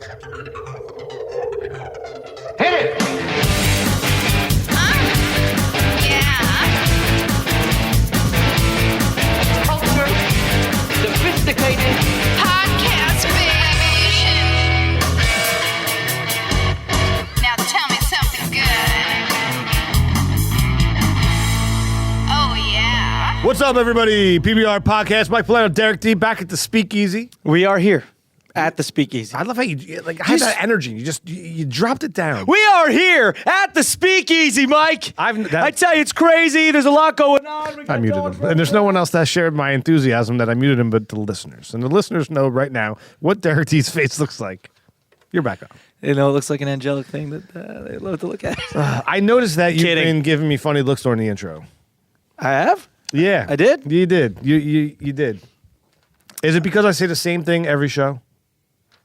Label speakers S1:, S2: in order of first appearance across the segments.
S1: Hit it! Culture, sophisticated
S2: Podcast variation. Now tell me something good. Oh, yeah.
S3: What's up, everybody? PBR Podcast, Mike Polano, Derek D, back at the Speakeasy.
S4: We are here at the Speakeasy.
S3: I love how you had that energy. You dropped it down.
S4: We are here at the Speakeasy, Mike. I tell you, it's crazy. There's a lot going on.
S3: I muted him. And there's no one else that shared my enthusiasm that I muted him but the listeners. And the listeners know right now what Derek D's face looks like. You're back on.
S4: You know, it looks like an angelic thing that they love to look at.
S3: I noticed that you've
S4: Kidding.
S3: been giving me funny looks during the intro.
S4: I have?
S3: Yeah.
S4: I did?
S3: You did. You did. Is it because I say the same thing every show?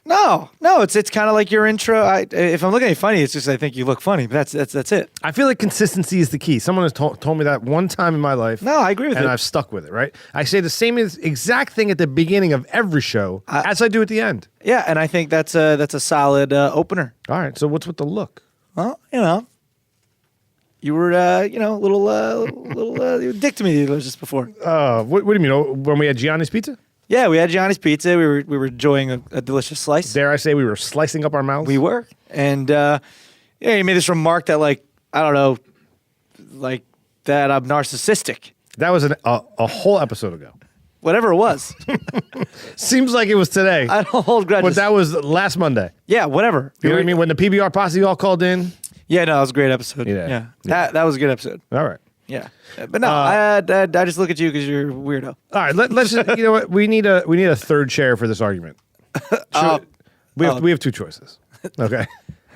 S4: No. It's kind of like your intro. If I'm looking at you funny, it's just I think you look funny. But that's it.
S3: I feel like consistency is the key. Someone has told me that one time in my life.
S4: No, I agree with
S3: and
S4: it.
S3: I've stuck with it, right? I say the same exact thing at the beginning of every show as I do at the end.
S4: Yeah, and I think that's a solid opener.
S3: All right, so what's with the look?
S4: Well, you were a little you were a dick to me just before.
S3: What do you mean? When we had Gianni's Pizza?
S4: Yeah, we had Johnny's Pizza. We were enjoying a delicious slice.
S3: Dare I say we were slicing up our mouths?
S4: We were. And, you made this remark that, I don't know, that I'm narcissistic.
S3: That was a whole episode ago.
S4: Whatever it was.
S3: Seems like it was today.
S4: I don't hold grudges.
S3: But that was last Monday.
S4: Yeah, whatever.
S3: You know what I mean? When the PBR posse all called in.
S4: Yeah, no, it was a great episode.
S3: Yeah.
S4: That was a good episode.
S3: All right.
S4: Yeah. But no, I just look at you because you're a weirdo.
S3: All right, let's just, you know what? We need a third chair for this argument. We have two choices. Okay.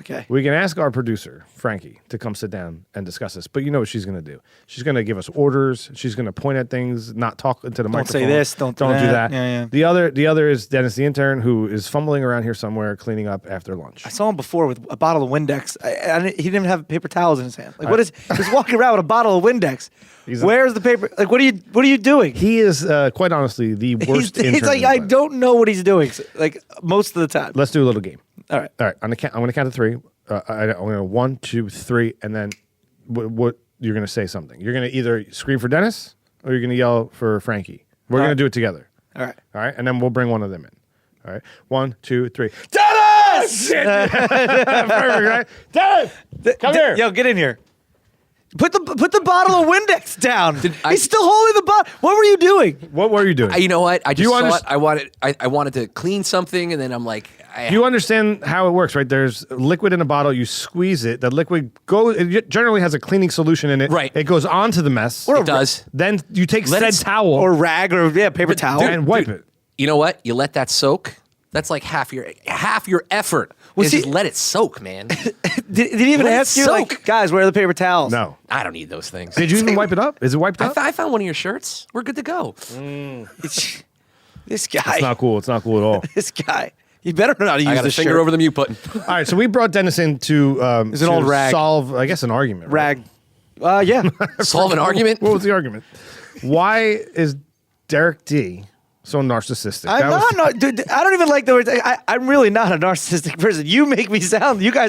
S4: Okay.
S3: We can ask our producer, Frankie, to come sit down and discuss this. But you know what she's going to do? She's going to give us orders. She's going to point at things, not talk into the microphone.
S4: Don't say this. Don't do
S3: that.
S4: Yeah.
S3: The other is Dennis-the-Intern, who is fumbling around here somewhere, cleaning up after lunch.
S4: I saw him before with a bottle of Windex. He didn't even have paper towels in his hand. He's walking around with a bottle of Windex. Where's the paper? What are you doing?
S3: He is, quite honestly, the worst intern.
S4: He's like, I don't know what he's doing, most of the time.
S3: Let's do a little game.
S4: All right.
S3: I'm going to count to three. I'm going to 1, 2, 3, and then what you're going to say something. You're going to either scream for Dennis or you're going to yell for Frankie. We're going to do it together.
S4: All right.
S3: And then we'll bring one of them in. All right. 1, 2, 3. Dennis! Perfect, right? Dennis! Come here.
S4: Yo, get in here. Put the bottle of Windex down. He's still holding the bottle. What were you doing?
S3: What were you doing?
S5: You know what? I just thought I wanted to clean something, and then I'm like,
S3: do you understand how it works, right? There's liquid in a bottle. You squeeze it. The liquid it generally has a cleaning solution in it.
S5: Right.
S3: It goes onto the mess.
S5: It does.
S3: Then you take said towel.
S4: Or rag or paper towel.
S3: And wipe it.
S5: You know what? You let that soak. That's like half your effort. Just let it soak, man.
S4: Did he even
S5: Let it
S4: ask you,
S5: soak.
S4: guys, where are the paper towels?
S3: No.
S5: I don't need those things.
S3: Did you even wipe it up? Is it wiped up?
S5: I found one of your shirts. We're good to go.
S4: This guy.
S3: It's not cool. It's not cool at all.
S4: This guy. You better know how to use
S5: I got a
S4: this
S5: finger
S4: shirt.
S5: over the mute button.
S3: All right, so we brought Dennis in to
S4: It's an old rag.
S3: solve, I guess, an argument. Right?
S4: Rag. Yeah.
S5: Solve an argument.
S3: What was the argument? Why is Derek D so narcissistic?
S4: Dude, I don't even like the words. I'm really not a narcissistic person. You guys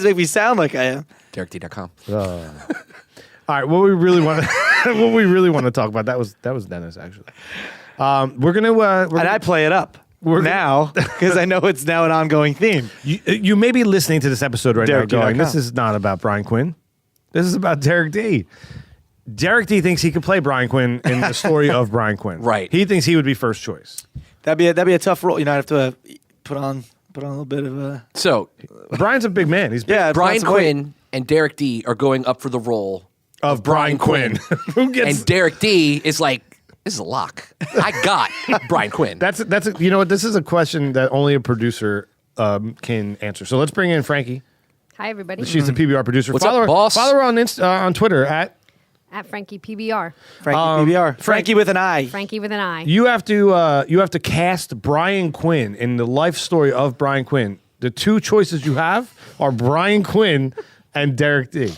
S4: make me sound like I am.
S5: DerekD.com.
S3: All right, what we really want to talk about, that was Dennis, actually. We're gonna
S4: I play it up now because I know it's now an ongoing theme.
S3: You may be listening to this episode right now going,
S4: DerekD.com.
S3: this is not about Brian Quinn. This is about Derek D. Derek D thinks he could play Brian Quinn in the story of Brian Quinn.
S5: Right.
S3: He thinks he would be first choice.
S4: That'd be a tough role. I have to put on a little bit of a.
S5: So
S3: Brian's a big man. He's big.
S4: Yeah,
S5: Brian Quinn and Derek D are going up for the role
S3: of Brian Quinn. Who gets?
S5: And Derek D is like, this is a lock. I got Brian Quinn.
S3: You know what? This is a question that only a producer can answer. So let's bring in Frankie.
S6: Hi, everybody.
S3: She's the PBR producer.
S5: What's up, boss?
S3: Follow her on Twitter at
S6: Frankie PBR.
S4: Frankie PBR. Frankie with an I.
S6: Frankie with an I.
S3: You have to cast Brian Quinn in the life story of Brian Quinn. The two choices you have are Brian Quinn and Derek D.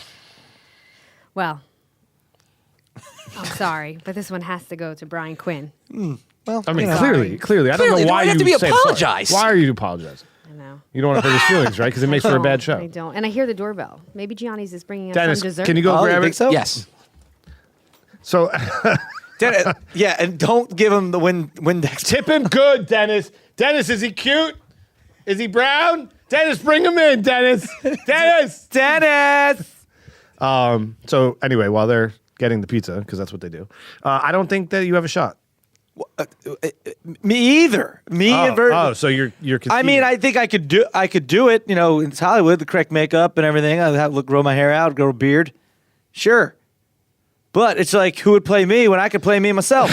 S6: Well, I'm sorry, but this one has to go to Brian Quinn.
S4: Well,
S3: I mean,
S4: you know.
S3: clearly. I don't know
S5: Clearly,
S3: why
S5: do I have
S3: you
S5: to be
S3: say sorry.
S5: apologize?
S3: Why are you apologizing?
S6: I no.
S3: You don't want to hurt his feelings, right? Because it makes for a bad show.
S6: I don't. And I hear the doorbell. Maybe Gianni's is bringing us
S3: Dennis,
S6: some dessert.
S3: can you go
S4: Oh, you
S3: grab
S4: think
S3: it?
S4: so?
S5: Yes.
S3: So
S4: Dennis, yeah, and don't give him the Windex.
S3: tip him good, Dennis. Dennis, is he cute? Is he brown? Dennis, bring him in, Dennis. Dennis.
S4: Dennis.
S3: So anyway, while they're getting the pizza, because that's what they do, I don't think that you have a shot.
S4: Me either.
S3: So you're confused.
S4: I mean, I think I could do it. You know, it's Hollywood, the correct makeup and everything. I have grow my hair out, grow a beard. Sure. But it's like, who would play me when I could play me myself?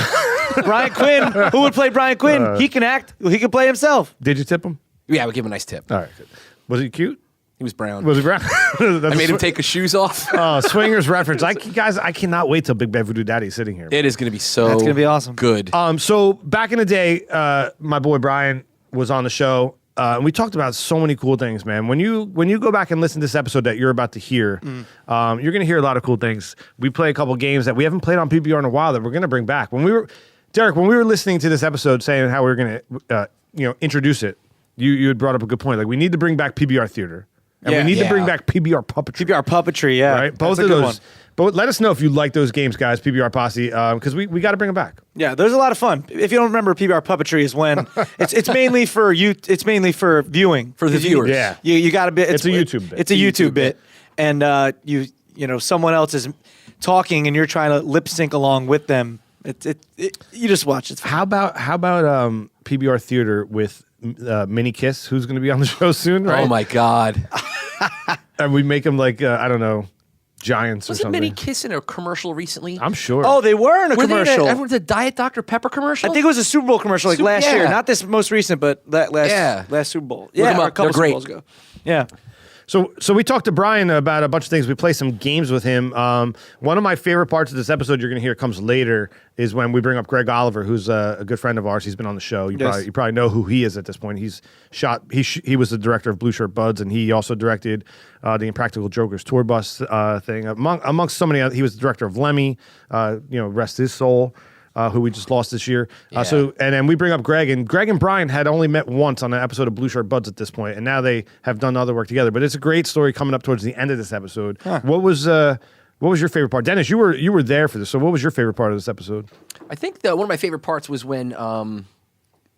S4: Brian Quinn. Who would play Brian Quinn? He can act. He can play himself.
S3: Did you tip him?
S5: Yeah, we give him a nice tip.
S3: All right. Good. Was he cute?
S5: He was brown.
S3: Was he brown?
S5: I made him take his shoes off.
S3: Swingers reference. Guys, I cannot wait till Big Bad Voodoo Daddy's sitting here.
S5: It is going to be so.
S4: That's gonna be awesome.
S5: Good.
S3: So back in the day, my boy Brian was on the show, and we talked about so many cool things, man. When you go back and listen to this episode that you're about to hear, you're going to hear a lot of cool things. We play a couple games that we haven't played on PBR in a while that we're going to bring back. Derek, when we were listening to this episode, saying how we were going to, introduce it, you had brought up a good point. Like, we need to bring back PBR Theatre. And we need to bring back PBR Puppetry.
S4: PBR Puppetry, yeah.
S3: Right? Both
S4: That's
S3: of
S4: a good
S3: those.
S4: one.
S3: But let us know if you like those games, guys, PBR Posse, because we got to bring them back.
S4: Yeah, there's a lot of fun. If you don't remember, PBR Puppetry is when it's mainly for you. It's mainly for viewing
S5: For the viewers.
S3: Yeah.
S4: You got to be.
S3: It's a YouTube bit.
S4: It's a YouTube bit, and someone else is talking, and you're trying to lip sync along with them. You just watch. It's fun.
S3: How about PBR Theater with Mini Kiss, who's going to be on the show soon, right?
S5: Oh my God.
S3: And we make them like, I don't know, giants
S5: Was
S3: or
S5: it
S3: something.
S5: Minnie Kiss in a commercial recently?
S3: I'm sure.
S4: Oh, they were in a
S5: Were they in
S4: commercial.
S5: everyone's a Diet Dr. Pepper commercial?
S4: I think it was a Super Bowl commercial like last year,
S5: yeah.
S4: not this most recent, but last Super Bowl. Yeah,
S5: them
S4: or
S5: up.
S4: a couple
S5: They're
S4: Super
S5: great.
S4: Bowls ago. Yeah.
S3: So we talked to Brian about a bunch of things. We play some games with him. One of my favorite parts of this episode you're going to hear comes later is when we bring up Greg Oliver, who's a good friend of ours. He's been on the show. You probably know who he is at this point. He's shot. He was the director of Blue Shirt Buds, and he also directed the Impractical Jokers tour bus thing. Amongst so many other, he was the director of Lemmy. Rest his soul. Who we just lost this year. And then we bring up Greg, and Greg and Brian had only met once on an episode of Blue Shirt Buds at this point, and now they have done other work together. But it's a great story coming up towards the end of this episode. Huh. What was your favorite part? Dennis, you were there for this, so what was your favorite part of this episode?
S5: I think that one of my favorite parts was when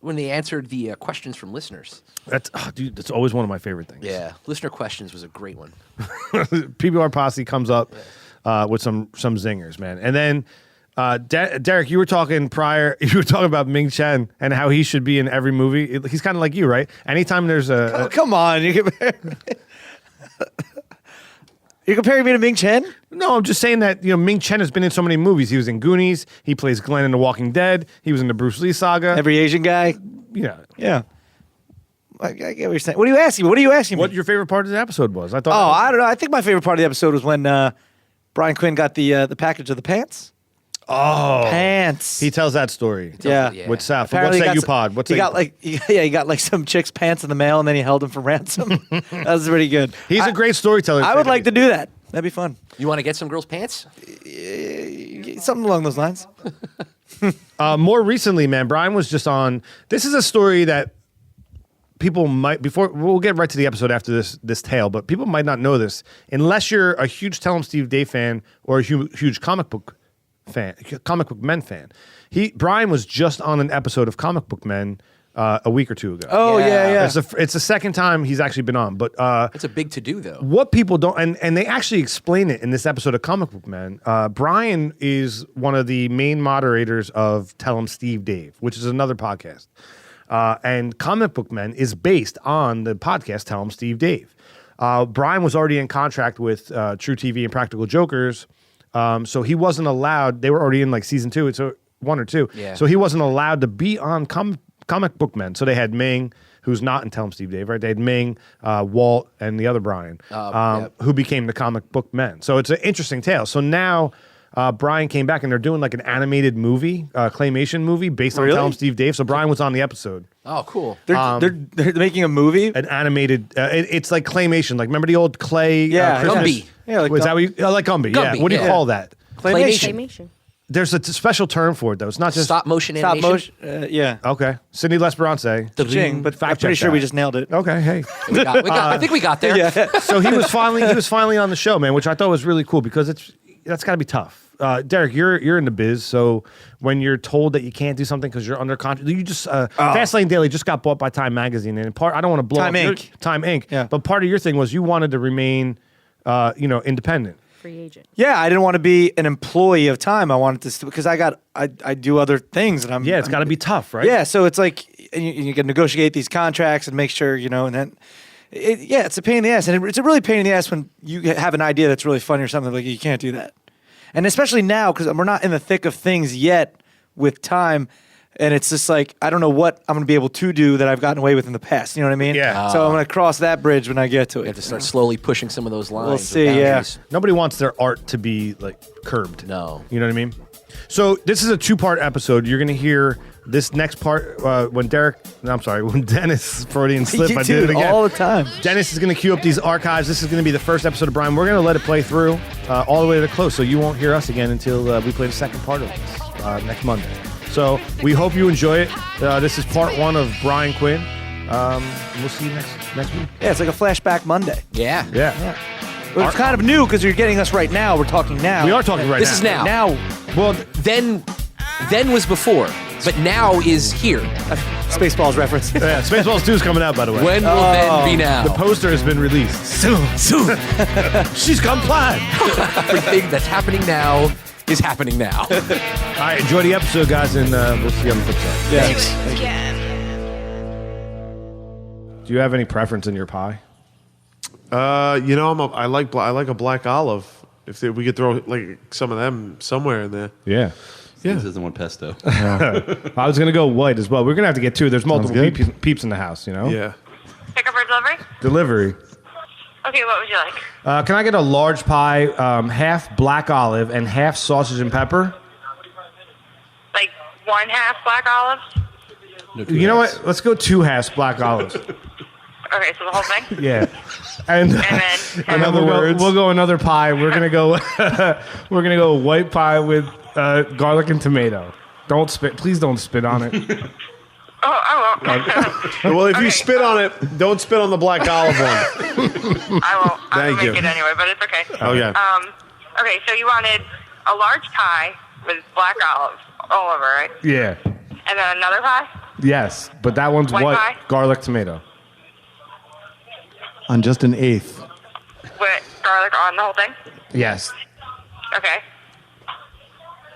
S5: they answered the questions from listeners.
S3: That's always one of my favorite things.
S5: Yeah, listener questions was a great one.
S3: PBR Posse comes up with some zingers, man. And then Derek, you were talking prior. You were talking about Ming Chen and how he should be in every movie. He's kind of like you, right? Anytime there's
S4: Come on, you're comparing me to Ming Chen?
S3: No, I'm just saying that Ming Chen has been in so many movies. He was in Goonies. He plays Glenn in The Walking Dead. He was in the Bruce Lee saga.
S4: Every Asian guy.
S3: Yeah.
S4: I get what you're saying. What are you asking me?
S3: What your favorite part of the episode was? I thought.
S4: Oh, I don't know. I think my favorite part of the episode was when Brian Quinn got the package of the pants.
S3: Oh,
S4: pants.
S3: He tells that story.
S4: Yeah.
S3: With Saf.
S4: Apparently
S3: What's that
S4: he
S3: you
S4: got
S3: pod? What's
S4: he
S3: that
S4: got like he got like some chick's pants in the mail and then he held them for ransom. That was pretty good.
S3: He's a great storyteller.
S4: I would like to do that. That'd be fun.
S5: You want to get some girls' pants?
S4: Something along those lines.
S3: More recently, man, Brian was just on. This is a story that people might we'll get right to the episode after this tale, but people might not know this unless you're a huge Tell 'em Steve Dave fan or a huge comic book men fan. Brian was just on an episode of Comic Book Men a week or two ago.
S4: Oh yeah.
S3: It's the second time he's actually been on, but
S5: it's a big to do though.
S3: What people don't, and they actually explain it in this episode of Comic Book Men. Brian is one of the main moderators of Tell 'em Steve Dave, which is another podcast. And Comic Book Men is based on the podcast Tell 'em Steve Dave. Brian was already in contract with truTV and Practical Jokers, so he wasn't allowed. They were already in like season 2, so 1 or 2.
S5: Yeah.
S3: So he wasn't allowed to be on Comic Book Men. So they had Ming, who's not in Tell 'em Steve Dave, right? They had Ming, Walt, and the other Brian, who became the Comic Book Men. So it's an interesting tale. So now Brian came back and they're doing like an animated movie, claymation movie based on Tell 'em Steve Dave. So Brian was on the episode.
S5: Oh, cool.
S4: They're making a movie.
S3: An animated, it's like claymation. Like remember the old clay?
S4: Yeah,
S3: Christmas?
S5: Gumby.
S4: Yeah, like
S3: Is that what you, like Gumby? Yeah.
S5: Gumby,
S3: What do you
S5: yeah.
S3: call that?
S4: Claymation.
S6: Claymation.
S3: There's a special term for it though. It's not just
S5: Stop motion
S4: Stop
S5: animation.
S4: motion. Yeah.
S3: Okay, Sidney Lesperance.
S4: Ching, but I'm pretty sure we just nailed it.
S3: Okay, hey.
S5: I think we got there.
S4: Yeah.
S3: So he was finally on the show, man, which I thought was really cool because that's got to be tough. Derek, you're in the biz, so when you're told that you can't do something because you're under contract, you just Fastlane Daily just got bought by Time Magazine, and I don't want to blow
S4: Time
S3: up
S4: Inc.
S3: Time Inc.
S4: Yeah.
S3: But part of your thing was you wanted to remain, independent.
S6: Free agent.
S4: Yeah, I didn't want to be an employee of Time. I wanted to because I do other things, and
S3: It's got to be tough, right?
S4: Yeah, so it's like you can negotiate these contracts and make sure and then. It's a pain in the ass, and it's a really pain in the ass when you have an idea that's really funny or something like you can't do that, and especially now because we're not in the thick of things yet with Time, and it's just like I don't know what I'm going to be able to do that I've gotten away with in the past. You know what I mean?
S3: Yeah.
S4: So I'm going to cross that bridge when I get to it.
S5: You have to start slowly pushing some of those lines.
S4: We'll
S5: or
S4: see,
S5: boundaries.
S3: Nobody wants their art to be like curbed.
S5: No.
S3: You know what I mean? So this is a 2-part episode. You're going to hear this next part when Dennis Freudian slip. I did it again.
S4: all the time.
S3: Dennis is going to queue up these archives. This is going to be the first episode of Brian. We're going to let it play through all the way to the close, so you won't hear us again until we play the second part of this next Monday. So we hope you enjoy it. This is part 1 of Brian Quinn. We'll see you next week.
S4: Yeah, it's like a flashback Monday.
S5: Yeah.
S3: Yeah.
S4: But it's kind of new because you're getting us right now. We're talking now.
S3: We are talking right now.
S5: This is now.
S4: Now,
S3: Well,
S5: Then was before, but now is here.
S4: Spaceballs reference.
S3: yeah, Spaceballs 2 is coming out, by the way.
S5: When will then be now?
S3: The poster has been released. Soon. She's compliant.
S5: Everything that's happening now is happening now.
S3: All right, enjoy the episode, guys, and we'll see you on the flip side.
S4: Yeah.
S2: Again.
S3: Do you have any preference in your pie?
S7: I like a black olive. If we could throw like some of them somewhere in there.
S3: Yeah.
S8: This doesn't want pesto.
S3: I was going to go white as well. We're going to have to get 2. There's multiple peeps in the house,
S7: Yeah.
S2: Pick up or delivery?
S3: Delivery.
S2: Okay, what would you like?
S3: Can I get a large pie, half black olive and half sausage and pepper?
S2: Like 1/2 black olives?
S8: No
S3: You know what? Let's go 2 halves black olives.
S2: Okay, so the whole thing?
S3: Yeah. And
S2: then
S3: we'll go another pie. We're gonna go white pie with garlic and tomato. Don't spit. Please don't spit on it.
S2: Oh, I won't.
S7: Well, if you
S2: Okay.
S7: spit on it, don't spit on the black olive one.
S2: I won't. I
S7: Thank
S2: will
S7: you.
S2: make it anyway, but it's okay.
S7: Oh yeah.
S2: Okay, so you wanted a large pie with black olives all over, right?
S3: Yeah.
S2: And then another pie?
S3: Yes, but that one's
S2: White
S3: white.
S2: pie?
S3: Garlic tomato.
S9: On just an eighth.
S2: With garlic on the whole thing?
S3: Yes.
S2: Okay.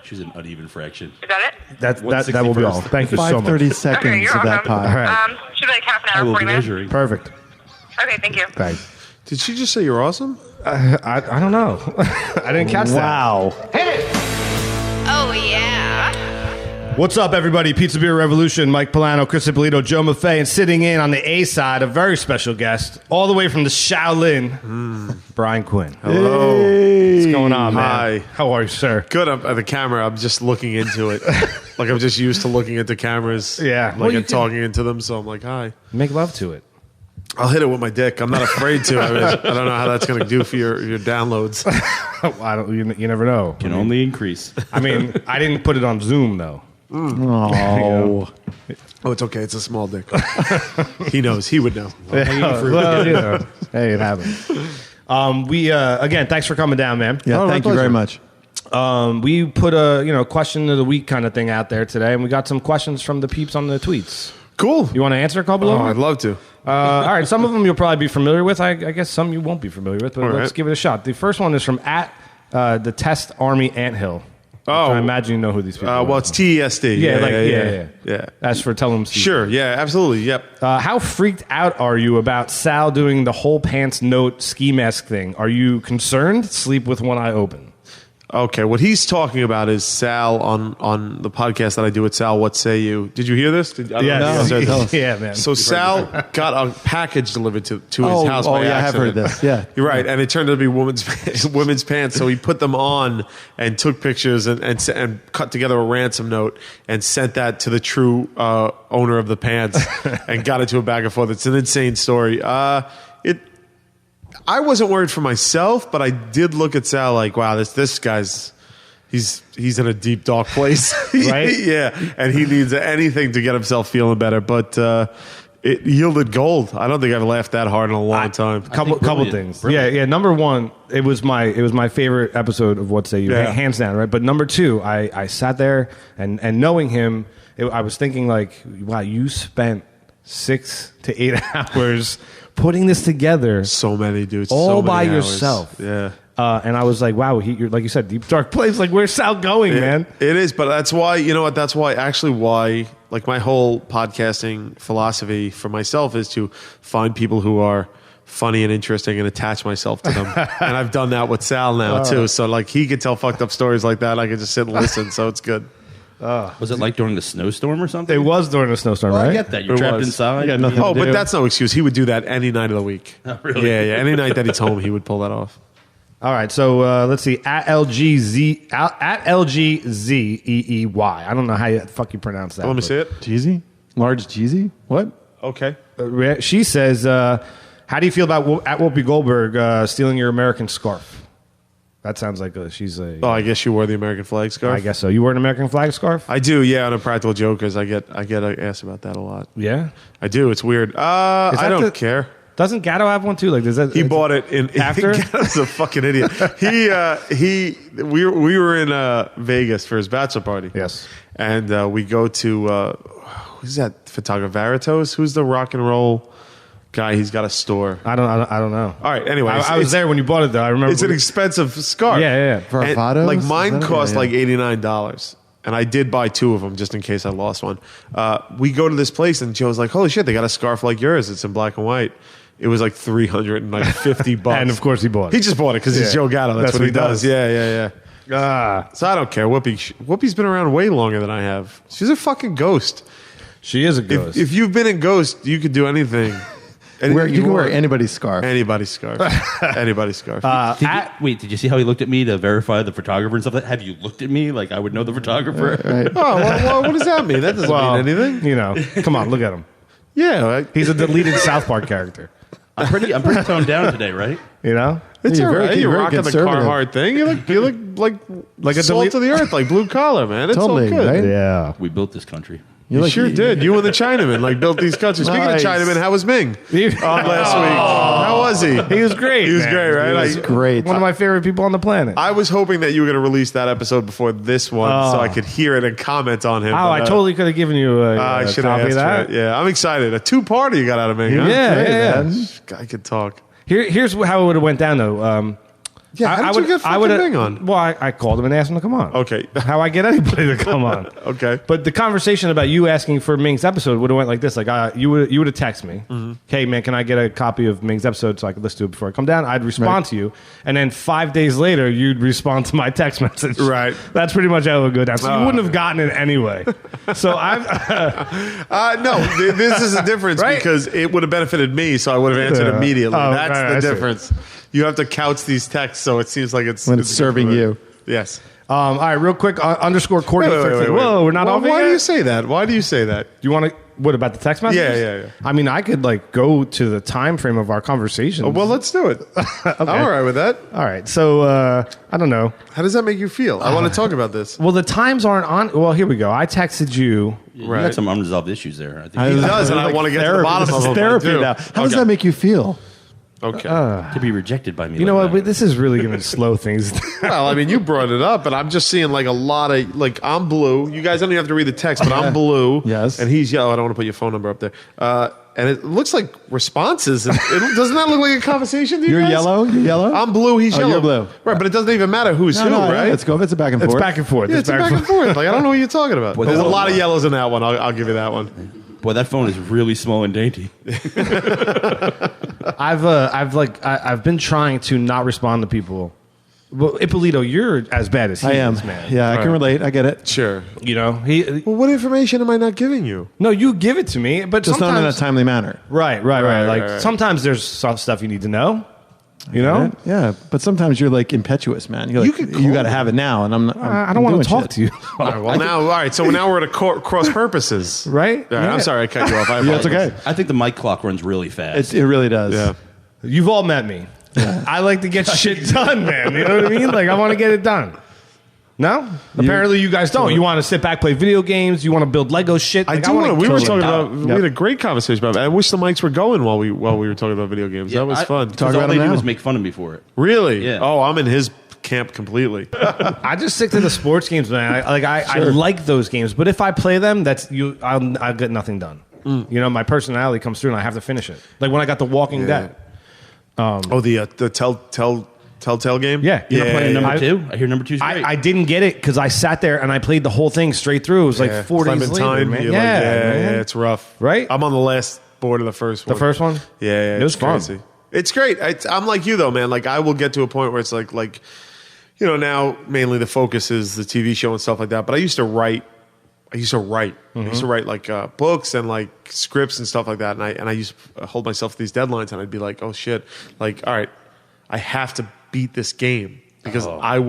S8: She's an uneven fraction.
S2: Is that it?
S3: That will be all. Thank you so much.
S9: 5:30
S2: Okay,
S9: seconds
S2: you're
S9: of that
S2: welcome.
S9: pie.
S3: All right.
S2: Should be like half an
S8: I
S2: hour,
S8: will
S2: 40
S8: be
S2: minutes?
S8: measuring.
S3: Perfect.
S2: Okay, thank you.
S3: Thanks.
S7: Did she just say you're awesome?
S3: I don't know. I didn't catch that.
S9: Wow.
S2: Oh, yeah.
S3: What's up, everybody? Pizza Beer Revolution. Mike Polano, Chris Ippolito, Joe Maffei, and sitting in on the A side, a very special guest, all the way from the Shaolin, Brian Quinn.
S7: Hello.
S3: What's going on, man?
S7: Hi.
S3: How are you, sir?
S7: Good. I'm at the camera. I'm just looking into it. Like I'm just used to looking into cameras.
S3: Yeah.
S7: Like
S3: Well, you
S7: and talking into them. So I'm like, hi.
S3: Make love to it.
S7: I'll hit it with my dick. I'm not afraid to. I don't know how that's going to do for your downloads.
S3: I don't. You never know.
S8: Can only increase.
S3: I mean, I didn't put it on Zoom though.
S9: Oh.
S7: Oh, it's okay. It's a small dick. He knows. He would know.
S3: Well, you know, hey, it happens. We again, thanks for coming down, man.
S9: Yeah,
S7: Oh, my
S9: thank you very much.
S3: We put a question of the week kind of thing out there today, and we got some questions from the peeps on the tweets.
S7: Cool.
S3: You want to answer a couple
S7: Oh,
S3: of them?
S7: I'd love to.
S3: All right, some of them you'll probably be familiar with. I guess some you won't be familiar with, but
S7: All
S3: let's
S7: right.
S3: give it a shot. The first one is from the Test Army Anthill.
S7: Oh.
S3: I imagine you know who these people are.
S7: Well, it's TESD.
S3: Yeah. That's for Tell 'em Steve.
S7: Sure. Yeah. Absolutely. Yep.
S3: How freaked out are you about Sal doing the whole pants note ski mask thing? Are you concerned? Sleep with one eye open.
S7: Okay. What he's talking about is Sal on the podcast that I do with Sal. What say you? Did you hear this? I don't know if you guys heard-
S3: Yeah, man.
S7: So Sal got a package delivered to his house.
S9: Oh,
S7: by
S9: yeah, I have heard
S7: accident.
S9: this. Yeah.
S7: You're right, and it turned out to be women's pants. So he put them on and took pictures and cut together a ransom note and sent that to the true owner of the pants and got it to a back and forth. It's an insane story. I wasn't worried for myself, but I did look at Sal like, wow, this guy's he's in a deep, dark place.
S3: Right?
S7: Yeah. And he needs anything to get himself feeling better. But it yielded gold. I don't think I've laughed that hard in a long time.
S3: Couple things.
S8: Brilliant.
S3: Yeah. Number one, it was my favorite episode of What Say You, hands down, right? But number two, I sat there and knowing him, I was thinking like, wow, you spent 6 to 8 hours putting this together,
S7: So many, dude.
S3: all
S7: so many
S3: by
S7: hours.
S3: yourself.
S7: Yeah.
S3: And I was like, wow, you're, like you said, deep dark place. Like, where's Sal going, man?
S7: It is, but that's why, you know what, that's why, like my whole podcasting philosophy for myself is to find people who are funny and interesting and attach myself to them. And I've done that with Sal now too. So like he could tell fucked up stories like that. I could just sit and listen. So it's good.
S8: Was it like during the snowstorm or something?
S3: It was during a snowstorm,
S8: Well,
S3: right?
S8: I get that. You're
S7: It
S8: trapped
S7: was.
S8: inside.
S9: You got nothing
S7: Oh,
S9: to
S7: but
S9: do.
S7: that's no excuse. He would do that any night of the week.
S8: Oh, really?
S7: Yeah. Any night that he's home, he would pull that off.
S3: All right, so let's see. At LGZEEY. I don't know how the fuck you pronounce that.
S7: Let me
S3: but-
S7: see it.
S9: Jeezy? Large Jeezy? What?
S7: Okay.
S3: She says, how do you feel about at Whoopi Goldberg stealing your American scarf? That sounds like she's a...
S7: Oh, I guess you wore the American flag scarf.
S3: I guess so. You wear an American flag scarf?
S7: I do. Yeah. On Impractical Jokers, I get asked about that a lot.
S3: Yeah.
S7: I do. It's weird. I
S3: that
S7: don't
S3: the-
S7: care.
S3: Doesn't Gatto have one too? Like, does that?
S7: He bought it in
S3: after?
S7: Gatto's a fucking idiot. We were in Vegas for his bachelor party.
S3: Yes.
S7: And we go to who's that photographer? Veritos? Who's the rock and roll guy? He's got a store.
S3: I don't know.
S7: All right. Anyway,
S3: I was there when you bought it though. I remember.
S7: It's an expensive scarf.
S3: Yeah.
S7: And,
S9: Bravados?
S7: like
S9: Is
S7: mine
S9: that it?
S7: cost
S9: Yeah,
S7: like
S9: yeah.
S7: $89. And I did buy 2 of them just in case I lost one. We go to this place and Joe's like, holy shit, they got a scarf like yours. It's in black and white. It was like $350.
S3: And of course he bought it.
S7: He just bought it because he's
S3: Yeah.
S7: Joe Gatto. That's what he does. Yeah.
S3: Ah,
S7: So I don't care. Whoopi's been around way longer than I have. She's a fucking ghost.
S3: she is a ghost.
S7: If you've been in Ghost, you could do anything. Anything
S9: You can wear
S7: want.
S9: anybody's scarf.
S7: Anybody's scarf. Anybody's scarf.
S8: Did you see how he looked at me to verify the photographer and stuff? Have you looked at me like I would know the photographer?
S9: Right.
S7: Oh, well, what does that mean? That doesn't mean anything.
S3: You know, come on, look at him.
S7: Yeah,
S3: He's a deleted South Park character.
S8: I'm pretty toned down today, right?
S3: You know,
S7: it's
S9: You're
S7: all
S9: very-
S7: right.
S9: you're
S7: You're
S9: very
S7: rocking the
S9: conservative.
S7: Carhartt thing. You look like
S3: a
S7: salt
S3: delete-
S7: of the earth, like blue collar, man. It's
S9: Totally,
S7: all good.
S9: right?
S3: yeah.
S8: We built this country.
S7: You sure did. You and the Chinaman built these countries. Speaking
S9: Nice.
S7: of Chinaman, how was Ming last week?
S3: Oh.
S7: How was he?
S3: He was great.
S7: He was
S3: man.
S7: great, right?
S3: He was
S7: Like,
S9: Great.
S3: one of my favorite people on the planet.
S7: I was hoping that you were going to release that episode before this one, so I could hear it and comment on him.
S3: I totally could have given you
S7: I
S3: a
S7: should have
S3: copy of
S7: asked
S3: that.
S7: for it. Yeah, I'm excited. A 2-parter you got out of Ming. Huh?
S3: Yeah.
S7: Guy could talk.
S3: Here's how it would have went down though.
S7: Yeah, how did you get fucking Ming on?
S3: Well, I called him and asked him to come on.
S7: Okay.
S3: How I get anybody to come on?
S7: Okay.
S3: But the conversation about you asking for Ming's episode would have went like this: like you would have texted me,
S7: Mm-hmm.
S3: "Hey man, can I get a copy of Ming's episode so I could listen to it before I come down?" I'd respond to you, and then 5 days later you'd respond to my text message.
S7: Right.
S3: That's pretty much how it would go down. So you wouldn't have gotten it anyway. So I've
S7: This is a difference
S3: Right?
S7: because it would have benefited me, so I would have answered
S3: Yeah.
S7: immediately.
S3: Oh,
S7: That's
S3: right,
S7: the
S3: I see.
S7: difference. You have to couch these texts so it seems like it's
S9: When it's serving you.
S7: Yes.
S3: all right, real quick. _Courtney.
S7: Wait.
S3: Whoa, we're not
S7: Well,
S3: off it
S7: why
S3: yet?
S7: do you say that? Why do you say that?
S3: Do you want to? What about the text messages?
S7: Yeah.
S3: I mean, I could go to the time frame of our conversation.
S7: Well, let's do it. I'm all right with that.
S3: All right. So I don't know.
S7: How does that make you feel? I want to talk about this.
S3: Well, the times aren't on. Well, here we go. I texted you.
S8: You got some unresolved issues there. I think
S7: He does, and I want to get to the bottom
S9: This
S7: of
S9: is
S7: it.
S9: therapy
S7: I do.
S9: now. How does that make you feel?
S7: Okay.
S8: to be rejected by me.
S3: You know
S8: like
S3: what?
S8: that.
S3: This is really going to slow things down.
S7: Well, I mean, you brought it up, but I'm just seeing a lot of I'm blue. You guys don't even have to read the text, but I'm blue.
S9: Yes.
S7: And he's yellow. I don't want to put your phone number up there. And it looks like responses. Doesn't that look like a conversation to you
S9: You're
S7: guys?
S9: yellow? You're yellow?
S7: I'm blue. He's
S9: Oh,
S7: yellow.
S9: you're blue.
S7: Right, but it doesn't even matter who's who, right?
S9: Let's go. It's a back and
S3: It's
S9: forth.
S3: back and forth.
S7: Yeah, it's a back and forth. I don't know what you're talking about.
S8: Well,
S7: There's a
S8: there's
S7: lot of yellows in that one. I'll give you that one.
S8: Boy, that phone is really small and dainty.
S3: I've been trying to not respond to people. Well, Ippolito, you're as bad as he
S9: I am.
S3: is, man.
S9: Yeah, I can relate. I get it.
S7: Sure.
S3: You know,
S7: Well, what information am I not giving you?
S3: No, you give it to me, but
S9: Just not in a
S3: sometimes
S9: timely manner.
S3: Right.
S7: right.
S3: Sometimes there's some stuff you need to know. You know,
S9: Yeah, but sometimes you're impetuous, man. You're
S7: You
S9: like,
S7: could
S9: you
S7: call
S9: got to
S7: me.
S9: have it now, and I'm not.
S3: I don't want to talk to you.
S7: Well, now, all right. So now we're at cross purposes,
S3: Right?
S7: All right,
S3: Yeah.
S7: I'm sorry I cut you off. I
S9: Yeah, it's
S7: apologize.
S9: okay.
S8: I think the mic clock runs really fast.
S9: It really does.
S7: Yeah.
S3: You've all met me. I like to get shit done, man. You know what I mean? I want to get it done. No? Apparently you guys don't. You want to sit back, play video games. You want to build Lego shit.
S7: I
S3: Like,
S7: do want to. We were talking about.
S9: Yep.
S7: We had a great conversation about it. I wish the mics were going while we were talking about video games. That was fun.
S8: Talk about all they do is make fun of me for it.
S7: Really?
S8: Yeah.
S7: Oh, I'm in his camp completely.
S3: I just stick to the sports games, man. I like those games, but if I play them, I'll get nothing done. You know, my personality comes through, and I have to finish it. Like when I got The Walking Dead.
S7: The Telltale game.
S3: Yeah,
S8: You ever playing number 2? I hear number 2's great.
S3: I didn't get it because I sat there and I played the whole thing straight through. It was like 4 days later,
S7: Clementine,
S3: man.
S7: you're
S3: Yeah,
S7: like,
S3: man.
S7: it's rough.
S3: Right?
S7: I'm on the last board of the first one.
S3: The first one?
S7: Yeah,
S3: It was
S7: it's
S3: fun.
S7: crazy. It's great. I'm like you though, man. Like I will get to a point where it's like you know, now mainly the focus is the TV show and stuff like that. But I used to write. I used to write like books and like scripts and stuff like that. And I used to hold myself to these deadlines, and I'd be like, oh shit, like all right, I have to beat this game because I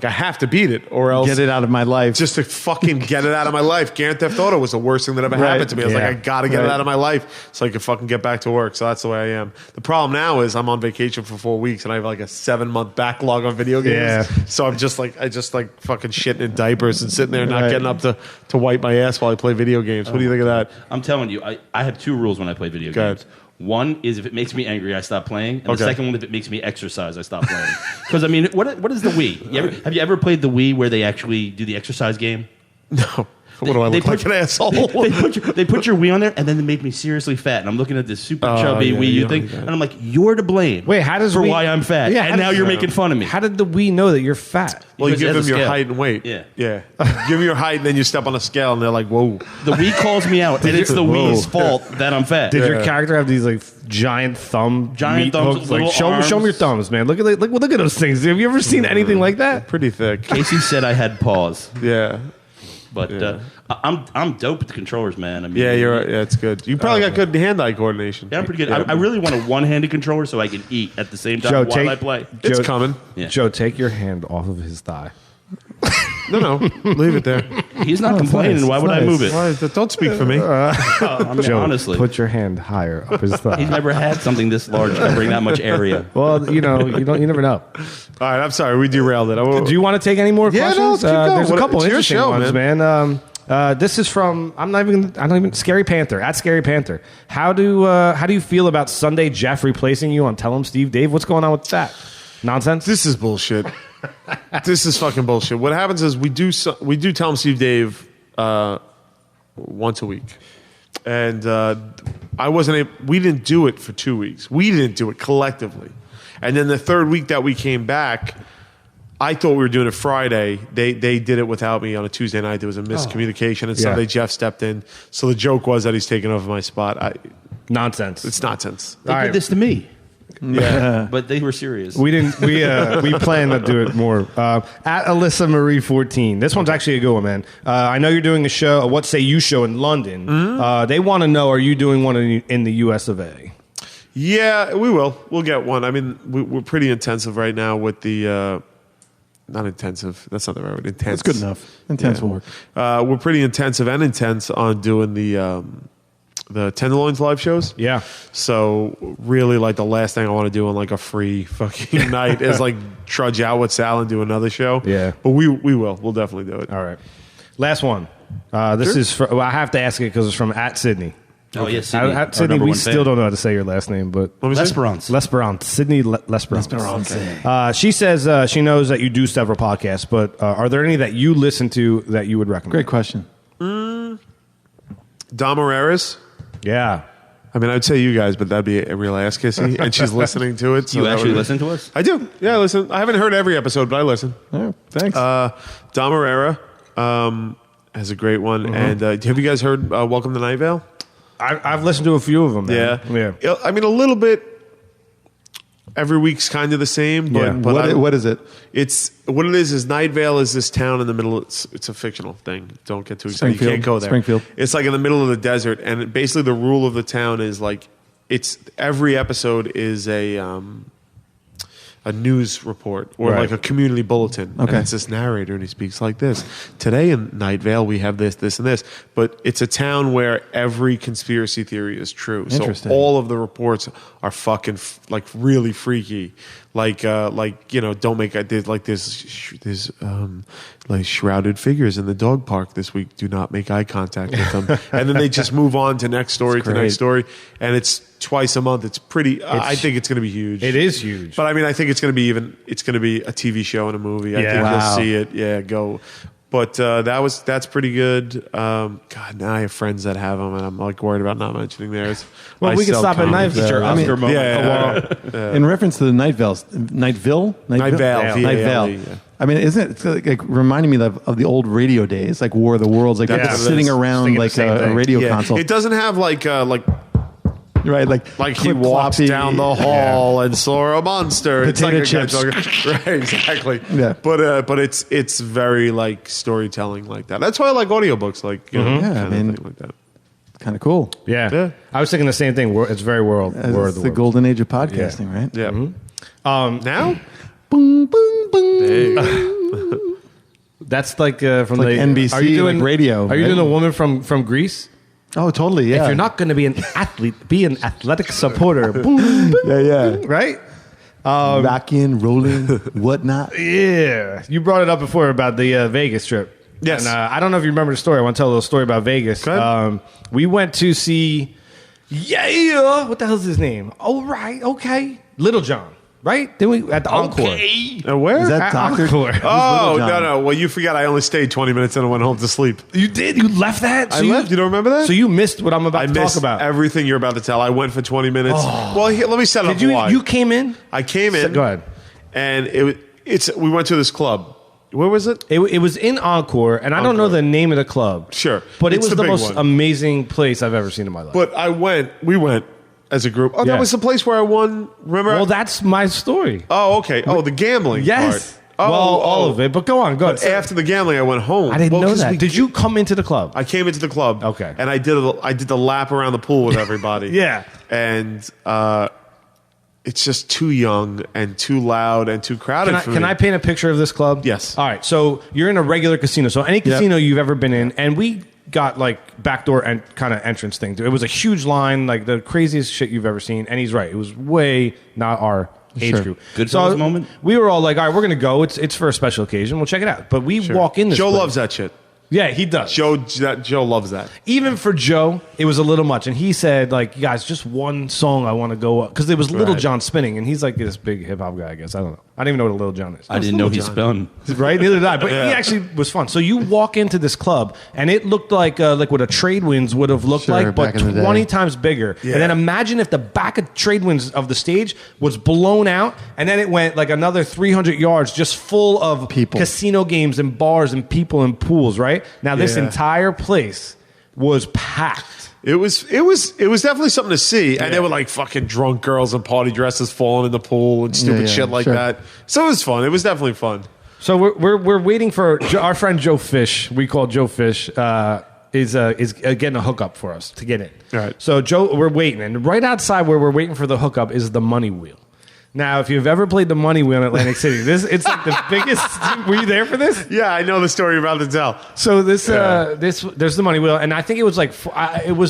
S7: have to beat it or else
S9: Get it out of my life.
S7: just to fucking get it out of my life. Grand Theft Auto was the worst thing that ever happened to me. I was like, I got to get it out of my life so I can fucking get back to work. So that's the way I am. The problem now is I'm on vacation for 4 weeks and I have like a 7-month backlog on video games.
S3: Yeah.
S7: So I'm just like, fucking shitting in diapers and sitting there not getting up to wipe my ass while I play video games. What do you think of that?
S8: I'm telling you, I have 2 rules when I play video
S7: Go ahead.
S8: games. One is if it makes me angry, I stop playing. And
S7: Okay.
S8: the second one, if it makes me exercise, I stop playing. Because, I mean, what is the Wii? Have you ever played the Wii where they actually do the exercise game?
S7: No. What do I look like, an asshole?
S8: They put your Wii on there, and then they make me seriously fat. And I'm looking at this super chubby
S7: yeah,
S8: Wii
S7: you
S8: U thing,
S7: don't do that.
S8: and I'm like, you're to blame.
S3: Wait, how does
S8: for
S3: Wii-
S8: why I'm fat?
S3: Yeah,
S8: and now you're making fun of me.
S3: How did the Wii know that you're fat?
S7: Well, you
S8: Because it
S7: give
S8: has
S7: them
S8: a
S7: your
S8: scale.
S7: height and weight.
S8: Yeah.
S7: Yeah. Give them your height, and then you step on a scale, and they're like, whoa.
S8: The Wii calls me out, and it's the Wii's fault that I'm fat.
S3: Did your character have these like giant
S8: Giant
S3: meat
S8: thumbs,
S3: hooks?
S8: little
S3: Like, show me your
S8: arms.
S3: thumbs, man. Look at those things. Have you ever seen anything like that?
S7: Pretty thick.
S8: Casey said I had paws,
S7: Yeah.
S8: but I'm dope with the controllers, man. I mean,
S7: Yeah, you're right. Yeah, it's good. You probably got good hand-eye coordination.
S8: Yeah, I'm pretty good. I really want a one-handed controller so I can eat at the same time
S3: Joe,
S8: while I play.
S7: It's
S3: Joe-
S7: coming.
S8: Yeah.
S3: Joe, take your hand off of his thigh.
S7: No, leave it there.
S8: He's not complaining.
S9: nice.
S8: Why
S9: It's
S8: would I
S9: nice.
S8: move it?
S7: Why, don't speak for me.
S8: I mean,
S3: Joe,
S8: honestly,
S3: put your hand higher up his thigh.
S8: he's never had something this large covering that much area.
S3: Well, you never know.
S7: All right, I'm sorry. We derailed it.
S3: Do you want to take any more
S7: Yeah, no,
S3: questions?
S7: let's keep going.
S3: There's a couple
S7: It's your
S3: interesting
S7: show,
S3: ones, man. This is from I don't even Scary Panther at Scary Panther. How do you feel about Sunday Jeff replacing you on Tell 'em Steve Dave? What's going on with that? Nonsense.
S7: This is bullshit. This is fucking bullshit. What happens is we do Tell 'em Steve Dave once a week, and we didn't do it for 2 weeks. We didn't do it collectively, and then the third week that we came back, I thought we were doing it Friday. They did it without me on a Tuesday night. There was a miscommunication, and Sunday Jeff stepped in. So the joke was that he's taking over my spot.
S3: Nonsense.
S7: It's nonsense.
S8: They did this to me.
S7: Yeah.
S8: But they were serious.
S3: We didn't. We plan to do it more. At Alyssa Marie 14. This one's actually a good one, man. I know you're doing a show, a What Say You show in London. They want to know: are you doing one in the U.S. of A?
S7: Yeah, we will. We'll get one. I mean, we're pretty intensive right now with the. Not intensive. That's not the right word. Intense.
S9: That's good enough. Intense will work.
S7: We're pretty intensive and intense on doing the Tenderloins live shows.
S3: Yeah.
S7: So really, like the last thing I want to do on like a free fucking night is like trudge out with Sal and do another show.
S3: Yeah.
S7: But we will. We'll definitely do it.
S3: All right. Last one. This is. Well, I have to ask it because it's from at Sydney.
S8: Oh, yes, Sydney.
S3: At
S8: our
S3: Sydney,
S8: number
S3: we
S8: one
S3: still
S8: fan.
S3: don't know how to say your last name, but
S8: L'Esperance.
S3: L'Esperance. Sydney L'Esperance. She says she knows that you do several podcasts, but are there any that you listen to that you would recommend?
S9: Great question.
S7: Dom Herrera's.
S3: Yeah.
S7: I mean, I'd say you guys, but that'd be a real ass kissy, and she's listening to it. So
S8: You
S7: that
S8: actually
S7: would-
S8: listen to us?
S7: I do. Yeah, I listen. I haven't heard every episode, but I listen.
S9: Oh, thanks.
S7: Dom Herrera has a great one. And have you guys heard Welcome to Night Vale?
S3: I've listened to a few of them. Man.
S7: Yeah. I mean, a little bit. Every week's kind of the same, but,
S3: Yeah.
S9: What is it?
S7: It's what it is Night Vale is this town in the middle. It's a fictional thing. Don't get too excited. You
S9: Springfield.
S7: can't go there.
S9: Springfield.
S7: It's like in the middle of the desert, and basically the rule of the town is like it's every episode is a news report or
S3: Right.
S7: like a community bulletin.
S9: Okay.
S7: And it's this narrator and he speaks like this. Today in Night Vale, we have this, this, and this. But it's a town where every conspiracy theory is true. So
S9: Interesting.
S7: all of the reports are fucking like really freaky. Like don't make there's like shrouded figures in the dog park this week. Do not make eye contact with them. And then they just move on to next story to next story. And it's twice a month. It's pretty. I think it's going to be huge.
S3: It is huge.
S7: But I mean, I think it's going to be a TV show and a movie. I
S3: Yeah.
S7: think
S9: Wow.
S7: you'll see it. Yeah, go. But that's pretty good. God, now I have friends that have them, and I'm like worried about not mentioning theirs.
S3: Well,
S7: I
S3: we can
S7: sell
S3: stop at
S7: comics.
S3: Night Vale.
S8: Your
S3: I mean,
S8: Oscar moment.
S7: Yeah.
S9: In reference to the Night Vale.
S7: Night Vale.
S9: Night Vale.
S7: Yeah.
S9: I mean, isn't it it's like reminding me of the old radio days, like War of the Worlds, like
S3: Yeah,
S9: people
S3: it
S9: sitting
S3: is.
S9: around
S3: Thinking
S9: like
S3: the same
S9: a
S3: thing.
S9: radio
S7: Yeah.
S9: console,
S7: It doesn't have like
S9: right? Like
S7: he walks
S9: clip-cloppy-
S7: down the hall and saw a monster.
S9: Potato
S7: it's like
S9: chips.
S7: a guy talking- right, exactly.
S9: Yeah.
S7: But it's very like storytelling like that. That's why I like audiobooks, like
S9: Yeah,
S7: kind
S9: I
S7: of
S9: mean-
S7: thing like that.
S9: kind of cool.
S3: Yeah.
S7: Yeah.
S3: I was thinking the same thing. It's very War of
S9: It's
S3: the
S9: the
S3: World.
S9: golden age of podcasting, right?
S7: Yeah. Now
S9: Boom, boom, boom.
S7: Hey.
S3: That's like from
S9: like
S3: the
S9: NBC,
S3: Are you doing
S9: like radio,
S3: Are you
S9: right?
S3: doing the woman from Greece?
S9: Oh, totally. Yeah.
S3: If you're not going to be an athlete, be an athletic supporter. Boom, boom,
S9: yeah.
S3: right?
S9: Rocking, rolling, whatnot.
S3: Yeah. You brought it up before about the Vegas trip.
S7: Yes.
S3: And, I don't know if you remember the story. I want to tell a little story about Vegas.
S7: Go ahead.
S3: We went to see, what the hell's his name? Oh, right. Okay. Little John. Right? Then we at the Encore.
S7: Where?
S9: Is that
S3: At
S9: Doctor?
S3: Encore.
S7: Oh,
S9: Little John?
S7: no. Well, you forgot I only stayed 20 minutes and I went home to sleep.
S3: You did? You left that?
S7: I left. You don't remember that?
S3: So you missed what I'm about
S7: I
S3: to talk
S7: missed
S3: about.
S7: everything you're about to tell. I went for 20 minutes. Well, here, let me set up
S3: Did you?
S7: why.
S3: You came in?
S7: I came in.
S3: Go ahead.
S7: And we went to this club. Where was it?
S3: It was in Encore, and I don't know the name of the club.
S7: Sure.
S3: But it
S7: It's
S3: was
S7: the
S3: the
S7: big
S3: most
S7: one.
S3: amazing place I've ever seen in my life.
S7: But we went as a group. Oh,
S3: Yeah.
S7: that was the place where I won. Remember?
S3: Well, that's my story.
S7: Oh, okay. Oh, the gambling
S3: Yes.
S7: part. Oh,
S3: well, all of it. But go on. Go ahead.
S7: After the gambling, I went home.
S3: I didn't
S7: Well,
S3: know
S7: 'cause
S3: that. Did you come into the club?
S7: I came into the club.
S3: Okay.
S7: And I did the lap around the pool with everybody.
S3: Yeah.
S7: And it's just too young and too loud and too crowded for me.
S3: Can I paint a picture of this club?
S7: Yes.
S3: All right. So you're in a regular casino. So any casino you've ever been in, and we got like backdoor and kind of entrance thing. It was a huge line, like the craziest shit you've ever seen. And he's right. It was way not our age group.
S8: Goodfellas moment?
S3: We were all like, all right, we're going to go. It's for a special occasion. We'll check it out. But we walk in this
S7: Joe
S3: place.
S7: loves that shit.
S3: Yeah, he does.
S7: Joe loves that.
S3: Even for Joe, it was a little much. And he said, like, you guys, just one song I want to go up. Because there was Little
S7: Right.
S3: John spinning. And he's like this big hip hop guy, I guess. I don't know. I don't even know what a Little John is.
S8: I didn't know he spun.
S3: Right? Neither did I. But he actually was fun. So you walk into this club, and it looked like what a Trade Winds would have looked
S9: Sure,
S3: like, but
S9: back in the
S3: 20
S9: day.
S3: times bigger.
S7: Yeah.
S3: And then imagine if the back of Trade Winds of the stage was blown out, and then it went like another 300 yards just full of
S9: People.
S3: casino games and bars and people and pools, right? Now, this
S7: Yeah.
S3: entire place was packed.
S7: It was definitely something to see. And there were like fucking drunk girls in party dresses falling in the pool and stupid
S9: Yeah,
S7: shit like
S9: sure.
S7: that. So it was fun. It was definitely fun.
S3: So we're waiting for our friend Joe Fish. We call Joe Fish. Is getting a hookup for us to get in.
S7: All right.
S3: So Joe, we're waiting, and right outside where we're waiting for the hookup is the money wheel. Now, if you've ever played the money wheel in Atlantic City, it's like the biggest. Were you there for this?
S7: Yeah, I know the story you're about to tell.
S3: So there's the money wheel, and I think it was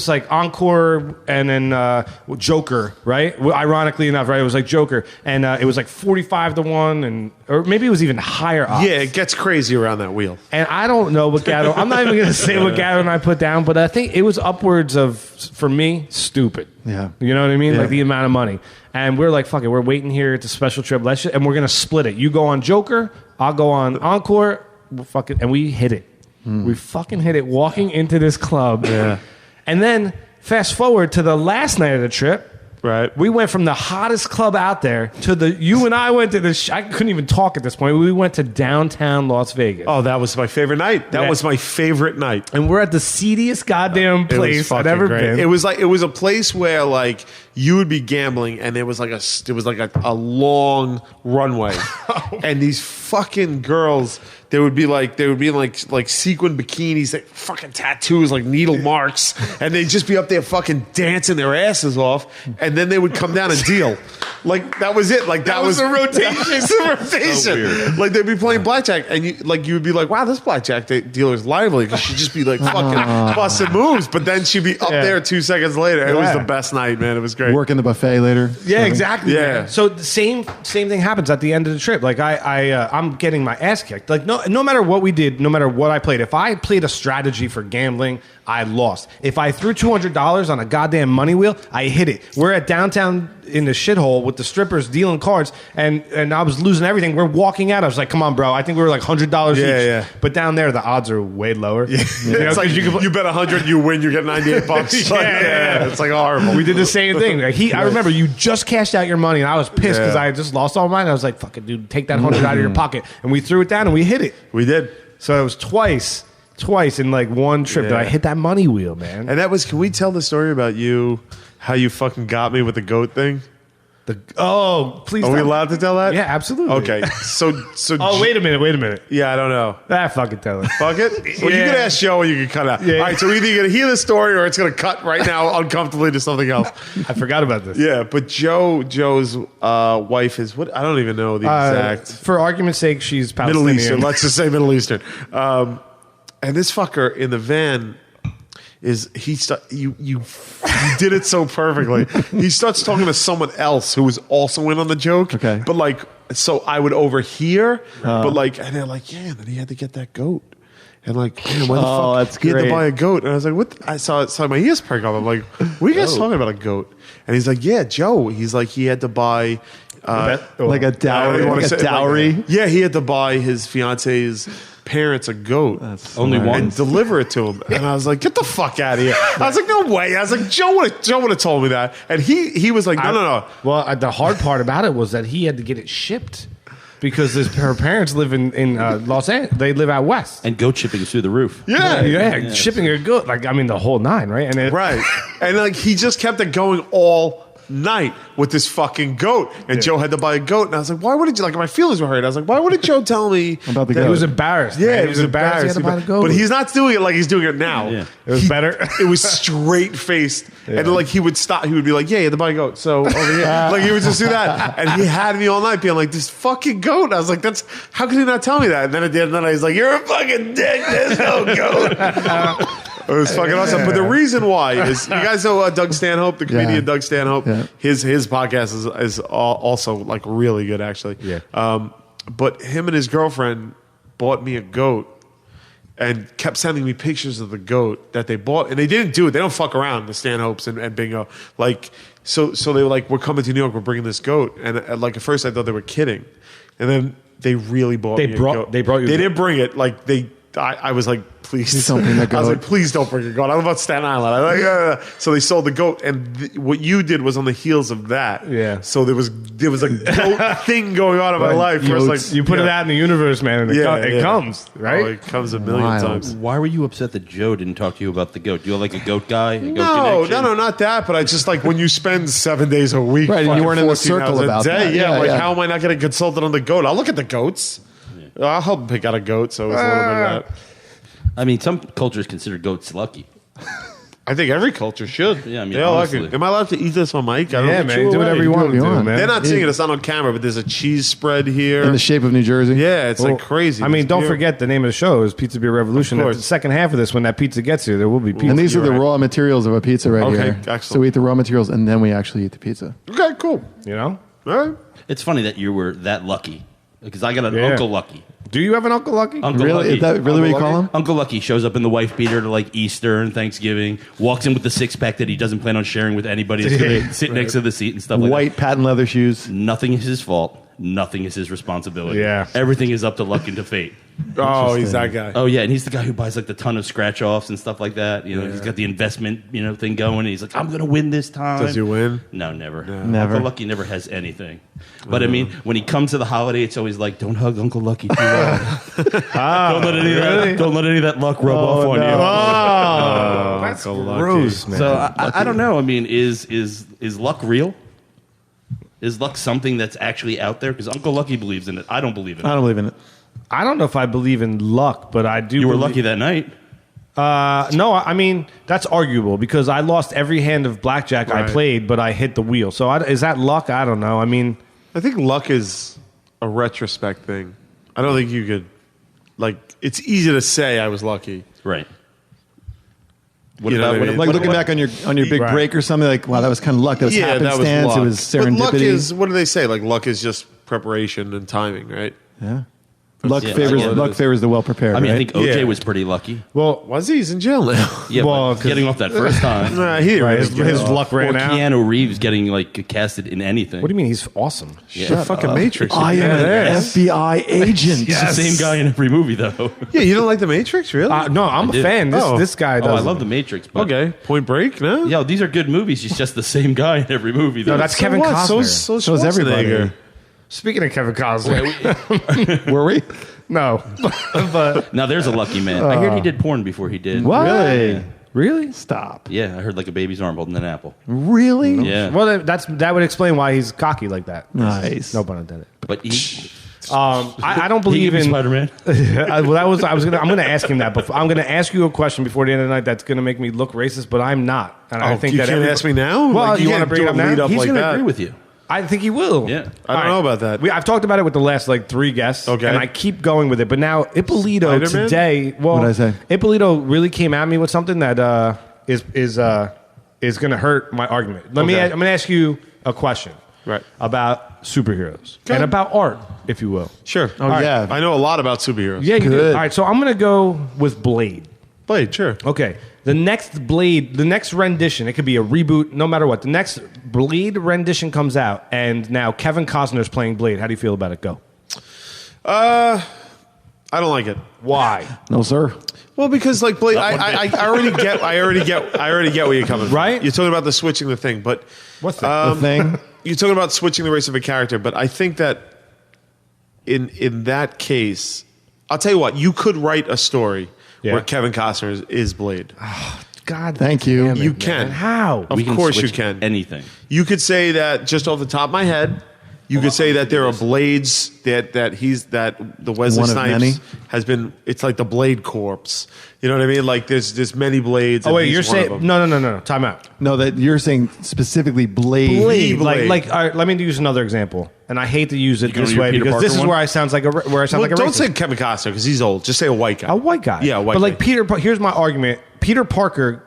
S3: like Encore and then Joker, right? Well, ironically enough, right? It was like Joker, and it was like 45-1, or maybe it was even higher odds.
S7: Yeah, it gets crazy around that wheel.
S3: And I don't know what Gatto. I'm not even going to say what Gatto and I put down, but I think it was upwards of, for me, stupid.
S9: Yeah.
S3: You know what I mean?
S9: Yeah.
S3: Like the amount of money. And we're like, fuck it, we're waiting here. It's a special trip. And we're going to split it. You go on Joker, I'll go on Encore. And we hit it. We fucking hit it walking into this club.
S7: Yeah.
S3: And then fast forward to the last night of the trip.
S7: Right.
S3: We went from the hottest club out there to you and I went to I couldn't even talk at this point. We went to downtown Las Vegas.
S7: Oh, that was my favorite night. That
S3: Yeah.
S7: was my favorite night.
S3: And we're at the seediest goddamn
S7: It was
S3: place I've
S7: fucking
S3: ever
S7: great.
S3: been.
S7: It was a place where like you would be gambling, and there was like a long runway, and these fucking girls. They would be in like sequin bikinis, like fucking tattoos, like needle marks, and they'd just be up there fucking dancing their asses off, and then they would come down and deal. Like that was it. Like that was
S3: a rotation.
S7: That was a rotation.
S8: So weird.
S7: Like they'd be playing blackjack, and you would be like, wow, this blackjack dealer's lively, because she'd just be like fucking busting moves, but then she'd be up there 2 seconds later. It was the best night, man. It was great.
S9: Working the buffet later.
S3: Yeah, exactly.
S7: Yeah.
S3: Man. So the same thing happens at the end of the trip. Like I'm getting my ass kicked. Like no matter what we did, no matter what I played, if I played a strategy for gambling, I lost. If I threw $200 on a goddamn money wheel, I hit it. We're at downtown in the shithole with the strippers dealing cards, and I was losing everything. We're walking out. I was like, come on, bro. I think we were like $100 each.
S7: Yeah.
S3: But down there, the odds are way lower. Yeah.
S7: It's like you bet 100, you win, you get $98.
S3: Yeah.
S7: It's like horrible.
S3: We did the same thing. Like I remember you just cashed out your money, and I was pissed because I had just lost all mine. I was like, fuck it, dude. Take that 100 out of your pocket. And we threw it down, and we hit it.
S7: We did.
S3: So it was twice in like one trip that I hit that money wheel, man.
S7: And that was, can we tell the story about you, how you fucking got me with the goat thing?
S3: Please.
S7: Are we allowed to tell that?
S3: Yeah, absolutely.
S7: Okay. So.
S3: Oh, wait a minute.
S7: Yeah, I don't know.
S3: Fucking tell it.
S7: Fuck it? Well, you can ask Joe, or you can cut out.
S3: Yeah.
S7: All right, so either you're going to hear the story, or it's going to cut right now uncomfortably to something else.
S3: I forgot about this.
S7: Yeah, but Joe's wife is, what? I don't even know the exact.
S3: For argument's sake, she's Palestinian.
S7: Middle Eastern. Let's just say Middle Eastern. And this fucker in the van you did it so perfectly. He starts talking to someone else who was also in on the joke.
S9: Okay.
S7: But like, so I would overhear, but like, and they're like, yeah, and then he had to get that goat. And like, man, why the fuck?
S9: That's
S7: he had to
S9: great.
S7: buy a goat. And I was like, what? I saw my ears perk up. I'm like, what are you guys talking about, a goat? And he's like, yeah, Joe. He's like, he had to buy
S9: Like a dowry.
S7: yeah, he had to buy his fiance's parents a goat.
S9: That's
S8: Only
S9: smart.
S8: one?
S7: And deliver it to him. And I was like, get the fuck out of here. I was like, no way. I was like, Joe would have told me that. And he was like, no.
S3: Well, the hard part about it was that he had to get it shipped because her parents live in Los Angeles. They live out west.
S8: And goat shipping is through the roof.
S3: Yeah. Shipping a goat. Like, I mean, the whole nine, right? And
S7: Right. And like, he just kept it going all night with this fucking goat, and Joe had to buy a goat, and I was like, why wouldn't you, like, my feelings were hurt. I was like, why wouldn't Joe tell me
S9: About the
S7: that
S9: goat?
S3: he was embarrassed.
S7: Yeah,
S3: man.
S7: he was embarrassed.
S3: He had to buy the goat.
S7: But he's not doing it like he's doing it now.
S8: Yeah.
S3: It was better.
S7: It was straight faced, and like he would stop. He would be like, "Yeah, you had to buy a goat." So over here, like he would just do that, and he had me all night being like, "This fucking goat." I was like, "That's how could he not tell me that?" And then at the end of the night, he's like, "You're a fucking dick. There's no goat." It was fucking awesome. But the reason why is, you guys know Doug Stanhope, the comedian Doug Stanhope. Yeah. His podcast is also like really good, actually.
S3: Yeah.
S7: But him and his girlfriend bought me a goat and kept sending me pictures of the goat that they bought, and they didn't do it. They don't fuck around, the Stanhopes and Bingo. Like, so they were like, "We're coming to New York. We're bringing this goat." And like at first, I thought they were kidding, and then they really bought me a goat.
S3: They brought you.
S7: They didn't bring it. Like I was like, please
S9: don't bring the goat.
S7: I was like, please don't bring a goat. I was about Staten Island. I was like, so they sold the goat, and what you did was on the heels of that.
S3: Yeah.
S7: So there was a goat thing going on in my life. Where it's like,
S3: you put it out in the universe, man, and it comes, right?
S7: Oh, it comes a million
S9: Wild.
S7: times.
S8: Why were you upset that Joe didn't talk to you about the goat? Do you like a goat guy? A goat
S7: No,
S8: connection?
S7: not that. But I just like when you spend 7 days a week,
S9: Right, and you
S7: fucking
S9: weren't in the
S7: 14
S9: circle
S7: hours a
S9: about
S7: day.
S9: that.
S7: Yeah,
S9: Yeah,
S7: like
S9: yeah.
S7: how am I not getting consulted on the goat? I'll look at the goats. I'll help him pick out a goat. So it's a little bit of that.
S8: I mean, some cultures consider goats lucky.
S7: I think every culture should.
S8: Yeah, I mean,
S7: they all like
S8: honestly.
S7: it. Am I allowed to eat this on mic? I don't
S3: Yeah,
S7: know.
S3: man. Do whatever you want to do, man.
S7: They're not seeing it. It's not on camera, but there's a cheese spread here.
S9: In the shape of New Jersey.
S7: Yeah, it's like crazy.
S3: I mean,
S7: It's
S3: don't
S7: beautiful.
S3: forget the name of the show is Pizza Beer Revolution.
S7: Of
S3: At
S7: course.
S3: the second half of this, when that pizza gets here, there will be pizza.
S9: And these are the
S7: You're right.
S9: raw materials of a pizza right
S7: Okay,
S9: here.
S7: excellent.
S9: So we eat the raw materials and then we actually eat the pizza.
S7: Okay, cool.
S3: You know?
S7: All right.
S8: It's funny that you were that lucky because I got an
S3: Yeah.
S8: Uncle Lucky.
S3: Do you have an Uncle Lucky?
S8: Uncle
S9: Really?
S8: Lucky.
S9: Is that really what you call him?
S8: Uncle Lucky shows up in the wife beater to like Easter and Thanksgiving, walks in with the six pack that he doesn't plan on sharing with anybody. He's going to sit next to the seat and stuff like
S9: White patent leather shoes.
S8: that. Nothing is his fault. Nothing is his responsibility.
S3: Yeah.
S8: Everything is up to luck and to fate.
S7: Oh, he's that guy.
S8: Oh yeah, and he's the guy who buys like the ton of scratch offs and stuff like that. You know, he's got the investment, thing going. And he's like, I'm gonna win this time.
S7: Does he win?
S8: No, never.
S9: Never.
S8: Uncle Lucky never has anything. But I mean, when he comes to the holiday, it's always like, don't hug Uncle Lucky too long. Don't let any of that luck rub off on you.
S3: Oh, That's gross, man.
S8: So I don't know. I mean, is luck real? Is luck something that's actually out there? Because Uncle Lucky believes in it. I don't believe in it.
S9: I don't believe in it.
S3: I don't know if I believe in luck, but I do.
S8: You were lucky that night.
S3: No, I mean, that's arguable because I lost every hand of blackjack I played, but I hit the wheel. So is that luck? I don't know. I mean,
S7: I think luck is a retrospect thing. I don't think you could, like, it's easy to say I was lucky.
S8: Right.
S7: What about
S9: Like looking back on your big break or something, like, wow, that was kind of luck. That was happenstance.
S7: Luck.
S9: It was serendipity.
S7: But luck is, what do they say? Like, luck is just preparation and timing, right?
S9: Yeah. Luck favors the well prepared.
S8: I mean,
S9: right?
S8: I think OJ was pretty lucky.
S3: well,
S7: Was he? He's in jail now.
S8: Yeah,
S3: Well,
S8: but getting off that first time.
S7: Nah, he didn't
S3: right,
S7: really
S3: his
S7: get
S3: luck
S8: Or
S3: ran out.
S8: Keanu Reeves getting like casted in anything.
S3: What do you mean? He's awesome.
S7: the fucking Matrix.
S9: I am an FBI agent.
S8: He's the same guy in every movie, though.
S7: Yeah, you don't like the Matrix, really?
S3: No, I'm a
S8: did.
S3: fan. This guy does.
S8: Oh, I love The Matrix. But
S7: Okay, Point Break, no?
S8: Yeah, these are good movies. He's just the same guy in every movie. Though.
S3: No, that's
S7: So
S3: Kevin
S7: what?
S3: Costner.
S7: So
S9: is everybody.
S7: Schwarzenegger.
S3: Speaking of Kevin Costner,
S9: Were we?
S3: no, but
S8: Now there's a lucky man. I heard he did porn before he did.
S3: what?
S9: Really?
S3: Really?
S9: Stop.
S8: Yeah, I heard like a baby's arm holding an apple.
S9: Really?
S8: Yeah.
S3: Well, that would explain why he's cocky like that.
S9: Nice.
S3: No pun intended.
S8: But he
S3: I don't believe in
S8: Spider-Man.
S3: I'm gonna ask him that. Before, I'm gonna ask you a question before the end of the night that's gonna make me look racist, but I'm not. And I think
S7: you
S3: that
S7: can't ask me now?
S3: Well,
S7: Like,
S3: you want to
S7: can't
S3: bring
S7: do
S3: it up
S7: a
S3: now?
S7: lead up
S8: He's
S7: like
S8: going to
S7: that.
S8: agree with you.
S3: I think he will.
S8: Yeah.
S7: I don't know about that.
S3: I've talked about it with the last like 3 guests,
S7: Okay.
S3: and I keep going with it. But now Ippolito
S7: Spider-Man?
S3: today, well,
S9: What'd I say?
S3: Ippolito really came at me with something that is going to hurt my argument. I'm going to ask you a question,
S7: Right.
S3: about superheroes and about art, if you will.
S7: Sure.
S9: Oh, yeah.
S7: I know a lot about superheroes.
S3: Yeah, you do.
S9: Good.
S3: All right, so I'm going to go with Blade.
S7: Blade, sure.
S3: Okay. The next Blade, the next rendition, it could be a reboot, no matter what. The next Blade rendition comes out, and now Kevin Costner's playing Blade. How do you feel about it? Go.
S7: I don't like it.
S3: Why?
S9: No, sir.
S7: Well, because like Blade, I already get where you're coming from.
S3: Right?
S7: You're talking about the switching the thing, but
S3: What's that?
S9: The thing.
S7: you're talking about switching the race of a character. But I think that in that case, I'll tell you what, you could write a story where Kevin Costner is Blade.
S3: God,
S9: Thank you.
S3: damn it,
S7: You
S3: man.
S7: can.
S3: How?
S7: Of
S8: We can
S7: course you
S8: switch
S7: can.
S8: Anything.
S7: You could say that just off the top of my head. You could say that there are blades that the Wesley
S9: One of many.
S7: Snipes has been. It's like the Blade Corpse. You know what I mean? Like there's many blades.
S3: Oh
S7: and
S3: wait,
S7: he's
S3: you're
S7: one of
S3: saying
S7: them.
S3: no. Time out.
S9: No, that you're saying specifically Blade.
S3: Blade.
S7: Blade.
S3: Like all right, let me use another example, and I hate to use it
S8: You gonna
S3: this
S8: do
S3: way
S8: Peter
S3: because this
S8: Parker
S3: is
S8: one?
S3: where I sound like a
S7: Don't
S3: racist.
S7: say Kevin Costner because he's old. Just say a white guy.
S3: A white guy.
S7: Yeah, a white
S3: But
S7: guy.
S3: like here's my argument. Peter Parker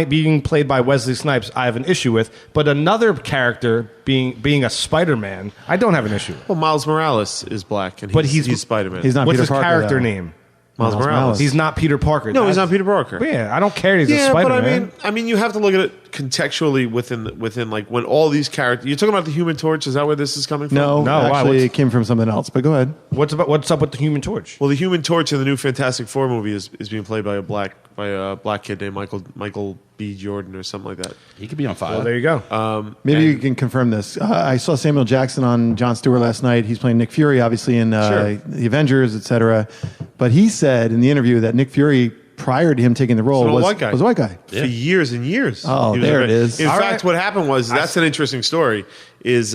S3: being played by Wesley Snipes, I have an issue with. But another character being a Spider-Man, I don't have an issue with.
S7: Well, Miles Morales is black, and
S3: But
S7: he's
S3: he's
S7: Spider-Man.
S9: He's not
S3: What's
S9: Peter
S3: his
S9: Parker,
S3: character
S9: though.
S3: name?
S7: Miles Morales.
S3: He's not Peter Parker.
S7: No, he's not Peter Parker.
S3: Yeah, I don't care. He's a
S7: Yeah,
S3: Spider-Man.
S7: but I mean, you have to look at it contextually within like when all these characters. You're talking about the Human Torch. Is that where this is coming from?
S9: No,
S3: No, why?
S9: actually,
S3: What's-
S9: it came from something else. But go ahead.
S3: what's up with the Human Torch?
S7: Well, the Human Torch in the new Fantastic Four movie is being played by a black kid named Michael B. Jordan or something like that.
S8: He could be on fire.
S3: Well, there you go.
S9: Maybe you can confirm this. I saw Samuel Jackson on Jon Stewart last night. He's playing Nick Fury, obviously, in
S7: Sure.
S9: the Avengers, etc. But he said in the interview that Nick Fury, prior to him taking the role,
S7: So a
S9: was
S7: white guy.
S9: was a white guy.
S7: For years and years.
S9: Oh,
S7: He was
S9: there
S7: a-
S9: it is.
S7: In
S3: All
S7: fact,
S3: right.
S7: what happened was that's an interesting story. Is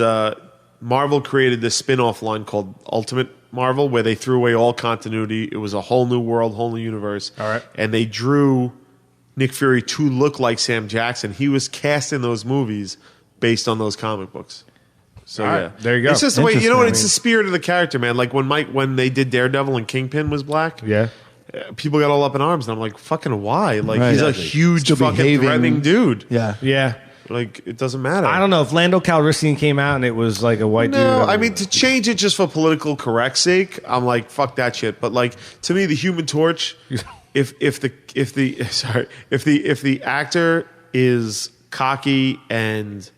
S7: Marvel created this spin-off line called Ultimate Marvel, where they threw away all continuity. It was a whole new world, whole new universe.
S3: All right.
S7: And they drew Nick Fury to look like Sam Jackson. He was cast in those movies based on those comic books. So
S3: All right,
S7: yeah,
S3: there you go.
S7: It's just the way you know what?
S9: Interesting.
S7: It's the spirit of the character, man. Like when they did Daredevil and Kingpin was black.
S3: Yeah.
S7: People got all up in arms, and I'm like, "Fucking why?" Like
S9: Right.
S7: he's a
S9: Exactly.
S7: huge,
S9: Still
S7: fucking
S9: behaving.
S7: threatening dude.
S9: Yeah.
S3: Yeah.
S7: Like it doesn't matter.
S3: I don't know if Lando Calrissian came out and it was like a white dude.
S7: No, I mean to change it just for political correct sake, I'm like, fuck that shit. But like to me, the Human Torch, if the actor is cocky and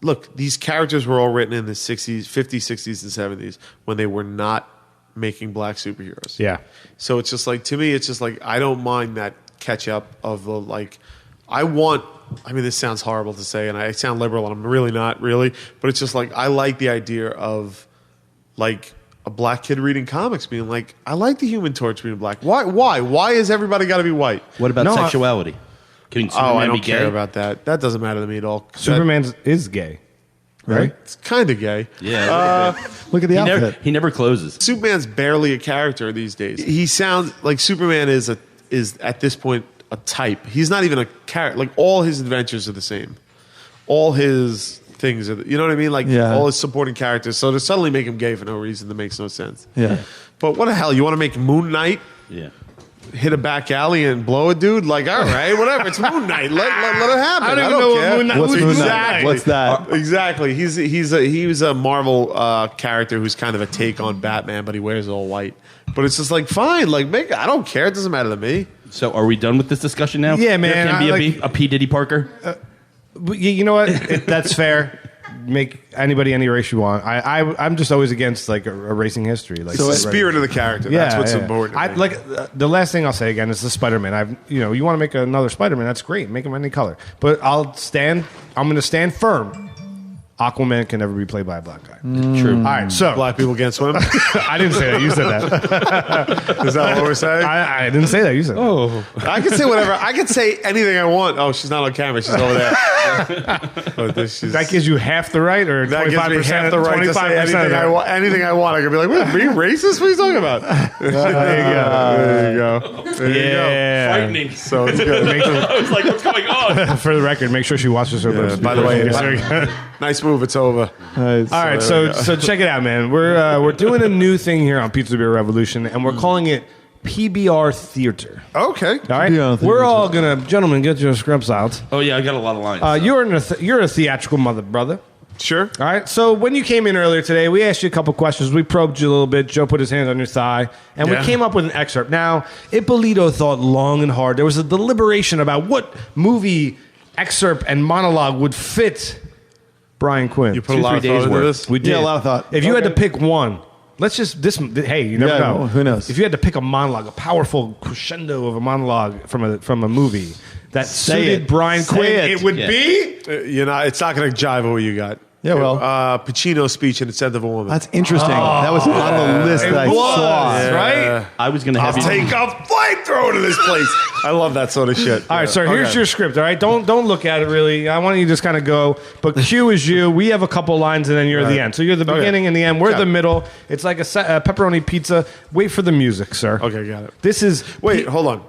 S7: look, these characters were all written in the 60s, 50s, 60s, and 70s when they were not making black superheroes.
S3: Yeah.
S7: So it's just like to me, it's just like I don't mind that catch up of the like. I mean, this sounds horrible to say, and I sound liberal, and I'm really not really. But it's just like I like the idea of like a black kid reading comics, being like, I like the Human Torch being black. Why? Why is everybody got to be white?
S8: What about
S3: No,
S8: sexuality? Can Superman
S7: I don't
S8: be
S7: care
S8: gay?
S7: about that. That doesn't matter to me at all.
S3: Superman is gay, right?
S7: It's kind of gay.
S8: Yeah.
S9: Look at the outfit.
S8: He never closes.
S7: Superman's barely a character these days. He sounds like Superman is at this point a type. He's not even a character. Like all his adventures are the same. All his things are, you know what I mean? Like all his supporting characters. So to suddenly make him gay for no reason, that makes no sense.
S9: Yeah.
S7: But what the hell? You want to make Moon Knight
S8: Yeah.
S7: hit a back alley and blow a dude? Like, all right, whatever. It's Moon Knight. Let it happen.
S3: I don't even
S7: don't
S3: know what
S7: care.
S3: Moon Knight-
S9: What's
S3: who's
S9: Moon Knight?
S7: Exactly.
S9: What's that?
S7: Exactly. He was a Marvel character who's kind of a take on Batman, but he wears all white. But it's just like fine. Like, I don't care. It doesn't matter to me.
S8: So are we done with this discussion now?
S3: Yeah, man,
S8: There can
S3: I
S8: be
S3: like-
S8: a P. Diddy Parker?
S3: But you know what? That's fair. Make anybody any race you want. I'm just always against like erasing history. Like
S7: It's the spirit of the character. That's what's important.
S3: I like the last thing I'll say again is the Spider-Man. You want to make another Spider-Man? That's great. Make him any color. But I'm going to stand firm. Aquaman can never be played by a black guy.
S8: True.
S3: All right, so
S7: Black people can't swim.
S3: I didn't say that. You said that.
S7: Is that what we're saying?
S3: I didn't say that. You said that.
S7: Oh, I can say whatever. I can say anything I want. Oh, she's not on camera. She's over there. But
S3: That gives you half the right, or
S7: that
S3: 25%,
S7: gives me half the right to say
S3: 25%
S7: anything I want. Anything I want. I can be like, "What? Being racist? What are you talking about?" There you go. There you go.
S8: Frightening.
S7: So it's good.
S8: I was like, what's going on?
S3: For the record, make sure she washes her lips.
S7: By the way,
S3: Yes,
S7: nice move. It's over.
S9: Nice.
S3: all right, so check it out, man. We're doing a new thing here on Pizza Beer Revolution, and we're calling it PBR Theatre.
S7: Okay.
S3: All right,
S9: PBR Theatre.
S3: we're all gonna, gentlemen, get your scripts out.
S8: Oh, yeah, I got a lot of lines.
S3: You're a theatrical mother, brother.
S7: Sure.
S3: All right. So when you came in earlier today, we asked you a couple questions. We probed you a little bit. Joe put his hand on your thigh, and we came up with an excerpt. Now, Ippolito thought long and hard. There was a deliberation about what movie excerpt and monologue would fit Brian Quinn.
S7: You put a lot of thought into this.
S3: We did.
S9: Yeah, a lot of thought.
S3: If you had to pick one, let's just hey, you never
S9: Yeah,
S3: know.
S9: well, who knows?
S3: If you had to pick a monologue, a powerful crescendo of a monologue from a movie that
S9: Say
S3: suited
S9: it.
S3: Brian
S9: Say
S3: Quinn,
S9: it.
S3: it would
S8: Yeah.
S3: be.
S7: It's not going to jive with what you got.
S9: Yeah, well.
S7: Pacino's speech in Instead of a Woman.
S9: That's interesting. That was on the list that I saw.
S3: right?
S8: I was going to have
S7: I'll
S8: you...
S7: take a flamethrower to this place. I love that sort of shit.
S3: All right, so here's your script. All right, don't look at it really. I want you to just kind of go. But Q is you. We have a couple lines, and then you're the end. So you're the beginning and the end. We're
S7: Got
S3: the
S7: it.
S3: middle. It's like a pepperoni pizza. Wait for the music, sir.
S7: Okay, got it.
S3: This is
S7: Wait, hold on.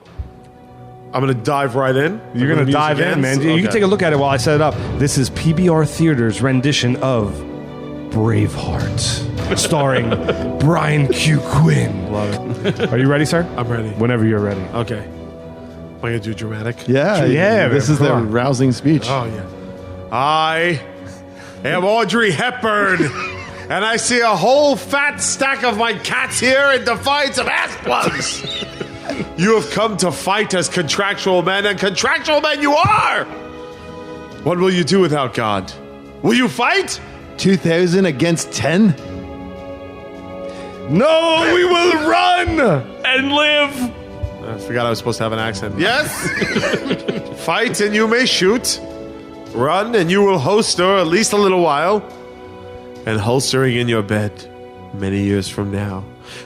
S7: I'm going to dive right in.
S3: You're gonna dive in, man. You can take a look at it while I set it up. This is PBR Theater's rendition of Braveheart, starring Brian Q. Quinn.
S7: Love it.
S3: Are you ready, sir?
S7: I'm ready.
S3: Whenever you're ready.
S7: Okay. Am I going to do dramatic?
S9: Yeah,
S3: Yeah,
S9: This
S3: man,
S9: is the
S3: come on.
S9: rousing speech.
S7: Oh, yeah. I am Audrey Hepburn, and I see a whole fat stack of my cats here in defiance of ass plugs. You have come to fight as contractual men, and contractual men you are! What will you do without God? Will you fight?
S9: 2,000 against 10?
S3: No, we will run.
S8: And live!
S7: I forgot I was supposed to have an accent. Yes! Fight and you may shoot. Run and you will holster at least a little while. And holstering in your bed many years from now.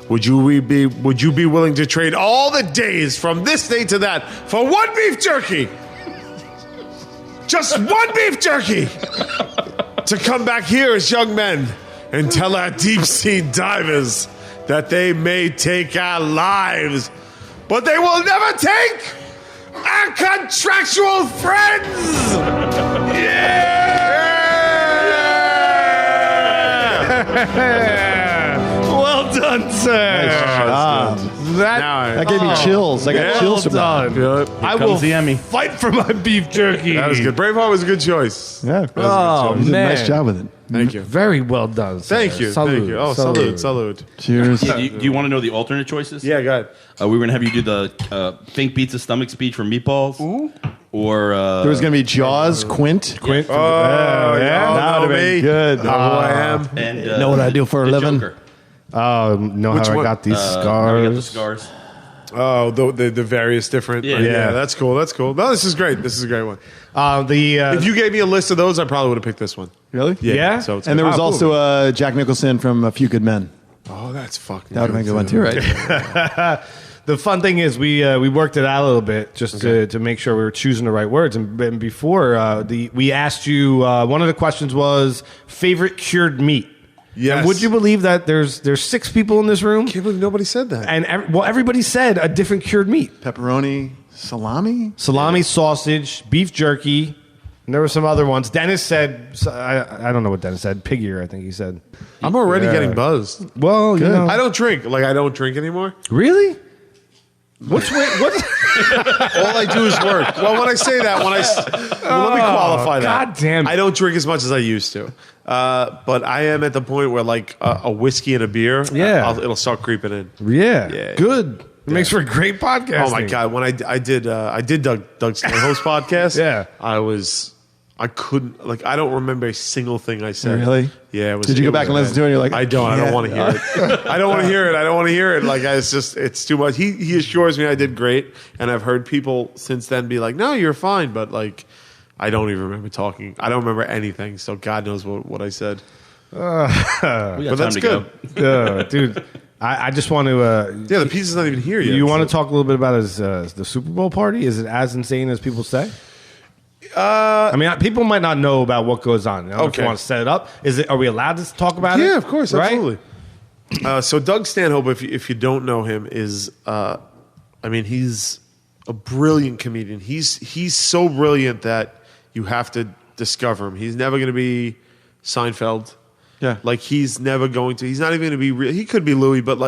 S7: Would you be willing to trade all the days from this day to that for one beef jerky? Just one beef jerky! To come back here as young men and tell our deep sea divers that they may take our lives, but they will never take our contractual friends!
S3: Well done, sir.
S9: That gave me chills. I got chills from that.
S3: I will fight for my beef jerky.
S7: That was good. Braveheart was a good choice.
S9: Yeah.
S3: Oh,
S9: You did a
S3: man.
S9: nice job with it.
S7: Thank you.
S3: Very well done, sir.
S7: Thank you.
S3: Salute.
S7: Thank you. Oh, salute.
S9: Cheers.
S8: Do you want to know the alternate choices?
S7: Yeah, go ahead.
S8: We were going to have you do the Think Beats a Stomach speech from Meatballs. Or...
S9: There was going to be Jaws, Quint.
S3: Quint.
S7: Oh,
S3: yeah.
S9: That would have been good.
S7: Who I am.
S8: And,
S9: know what I do for a
S8: the
S9: living?
S8: Joker.
S3: Know
S7: Which
S3: how
S7: one?
S3: I got these
S8: How we
S3: scars.
S8: got the scars.
S7: Oh, the various different.
S8: Yeah.
S7: That's cool. That's cool. No, this is great. This is a great one.
S3: If
S7: If you gave me a list of those, I probably would have picked this one.
S9: Really?
S3: Yeah?
S7: So it's
S9: And there
S7: good.
S9: was
S7: Ah, cool.
S9: also Jack Nicholson from A Few Good Men.
S7: Oh, that's fucking
S9: That would have been a good one too, right?
S3: The fun thing is we worked it out a little bit just to make sure we were choosing the right words. And before we asked you, one of the questions was favorite cured meat.
S7: Yes.
S3: And would you believe that there's 6 people in this room?
S7: I can't believe nobody said that.
S3: And everybody said a different cured meat.
S9: Pepperoni, salami,
S3: Sausage, beef jerky. And there were some other ones. Dennis said, I don't know what Dennis said. Pig ear, I think he said.
S7: I'm already getting buzzed.
S3: Well, you know.
S7: I don't drink. I don't drink anymore.
S3: Really? What?
S7: All I do is work. Well, when I say that, let me qualify that.
S3: God damn it.
S7: I don't drink as much as I used to. But I am at the point where a whiskey and a beer, it'll start creeping in.
S3: Yeah. Good. It makes for a great podcast.
S7: Oh my God. When I did Doug Stanhope's podcast, I couldn't, I don't remember a single thing I said.
S9: Really?
S7: Yeah.
S9: Did you go back and listen to it? And you're like,
S7: I don't want to hear it. I don't want to hear it. I don't want to hear it. It's too much. He assures me I did great. And I've heard people since then be like, no, you're fine. But I don't even remember talking. I don't remember anything. So God knows what I said.
S8: We got
S7: But
S8: time
S7: that's
S8: to
S7: good.
S8: go.
S3: Dude, I just want to...
S7: the pizza's not even here yet.
S3: You want to talk a little bit about the Super Bowl party? Is it as insane as people say? People might not know about what goes on. I don't know if you want to set it up. Are we allowed to talk about it?
S7: Yeah, of course,
S3: right?
S7: absolutely. So Doug Stanhope, if you don't know him, is he's a brilliant comedian. He's so brilliant that you have to discover him. He's never going to be Seinfeld.
S9: Yeah.
S7: He's never going to. He's not even going to be real. He could be Louis, but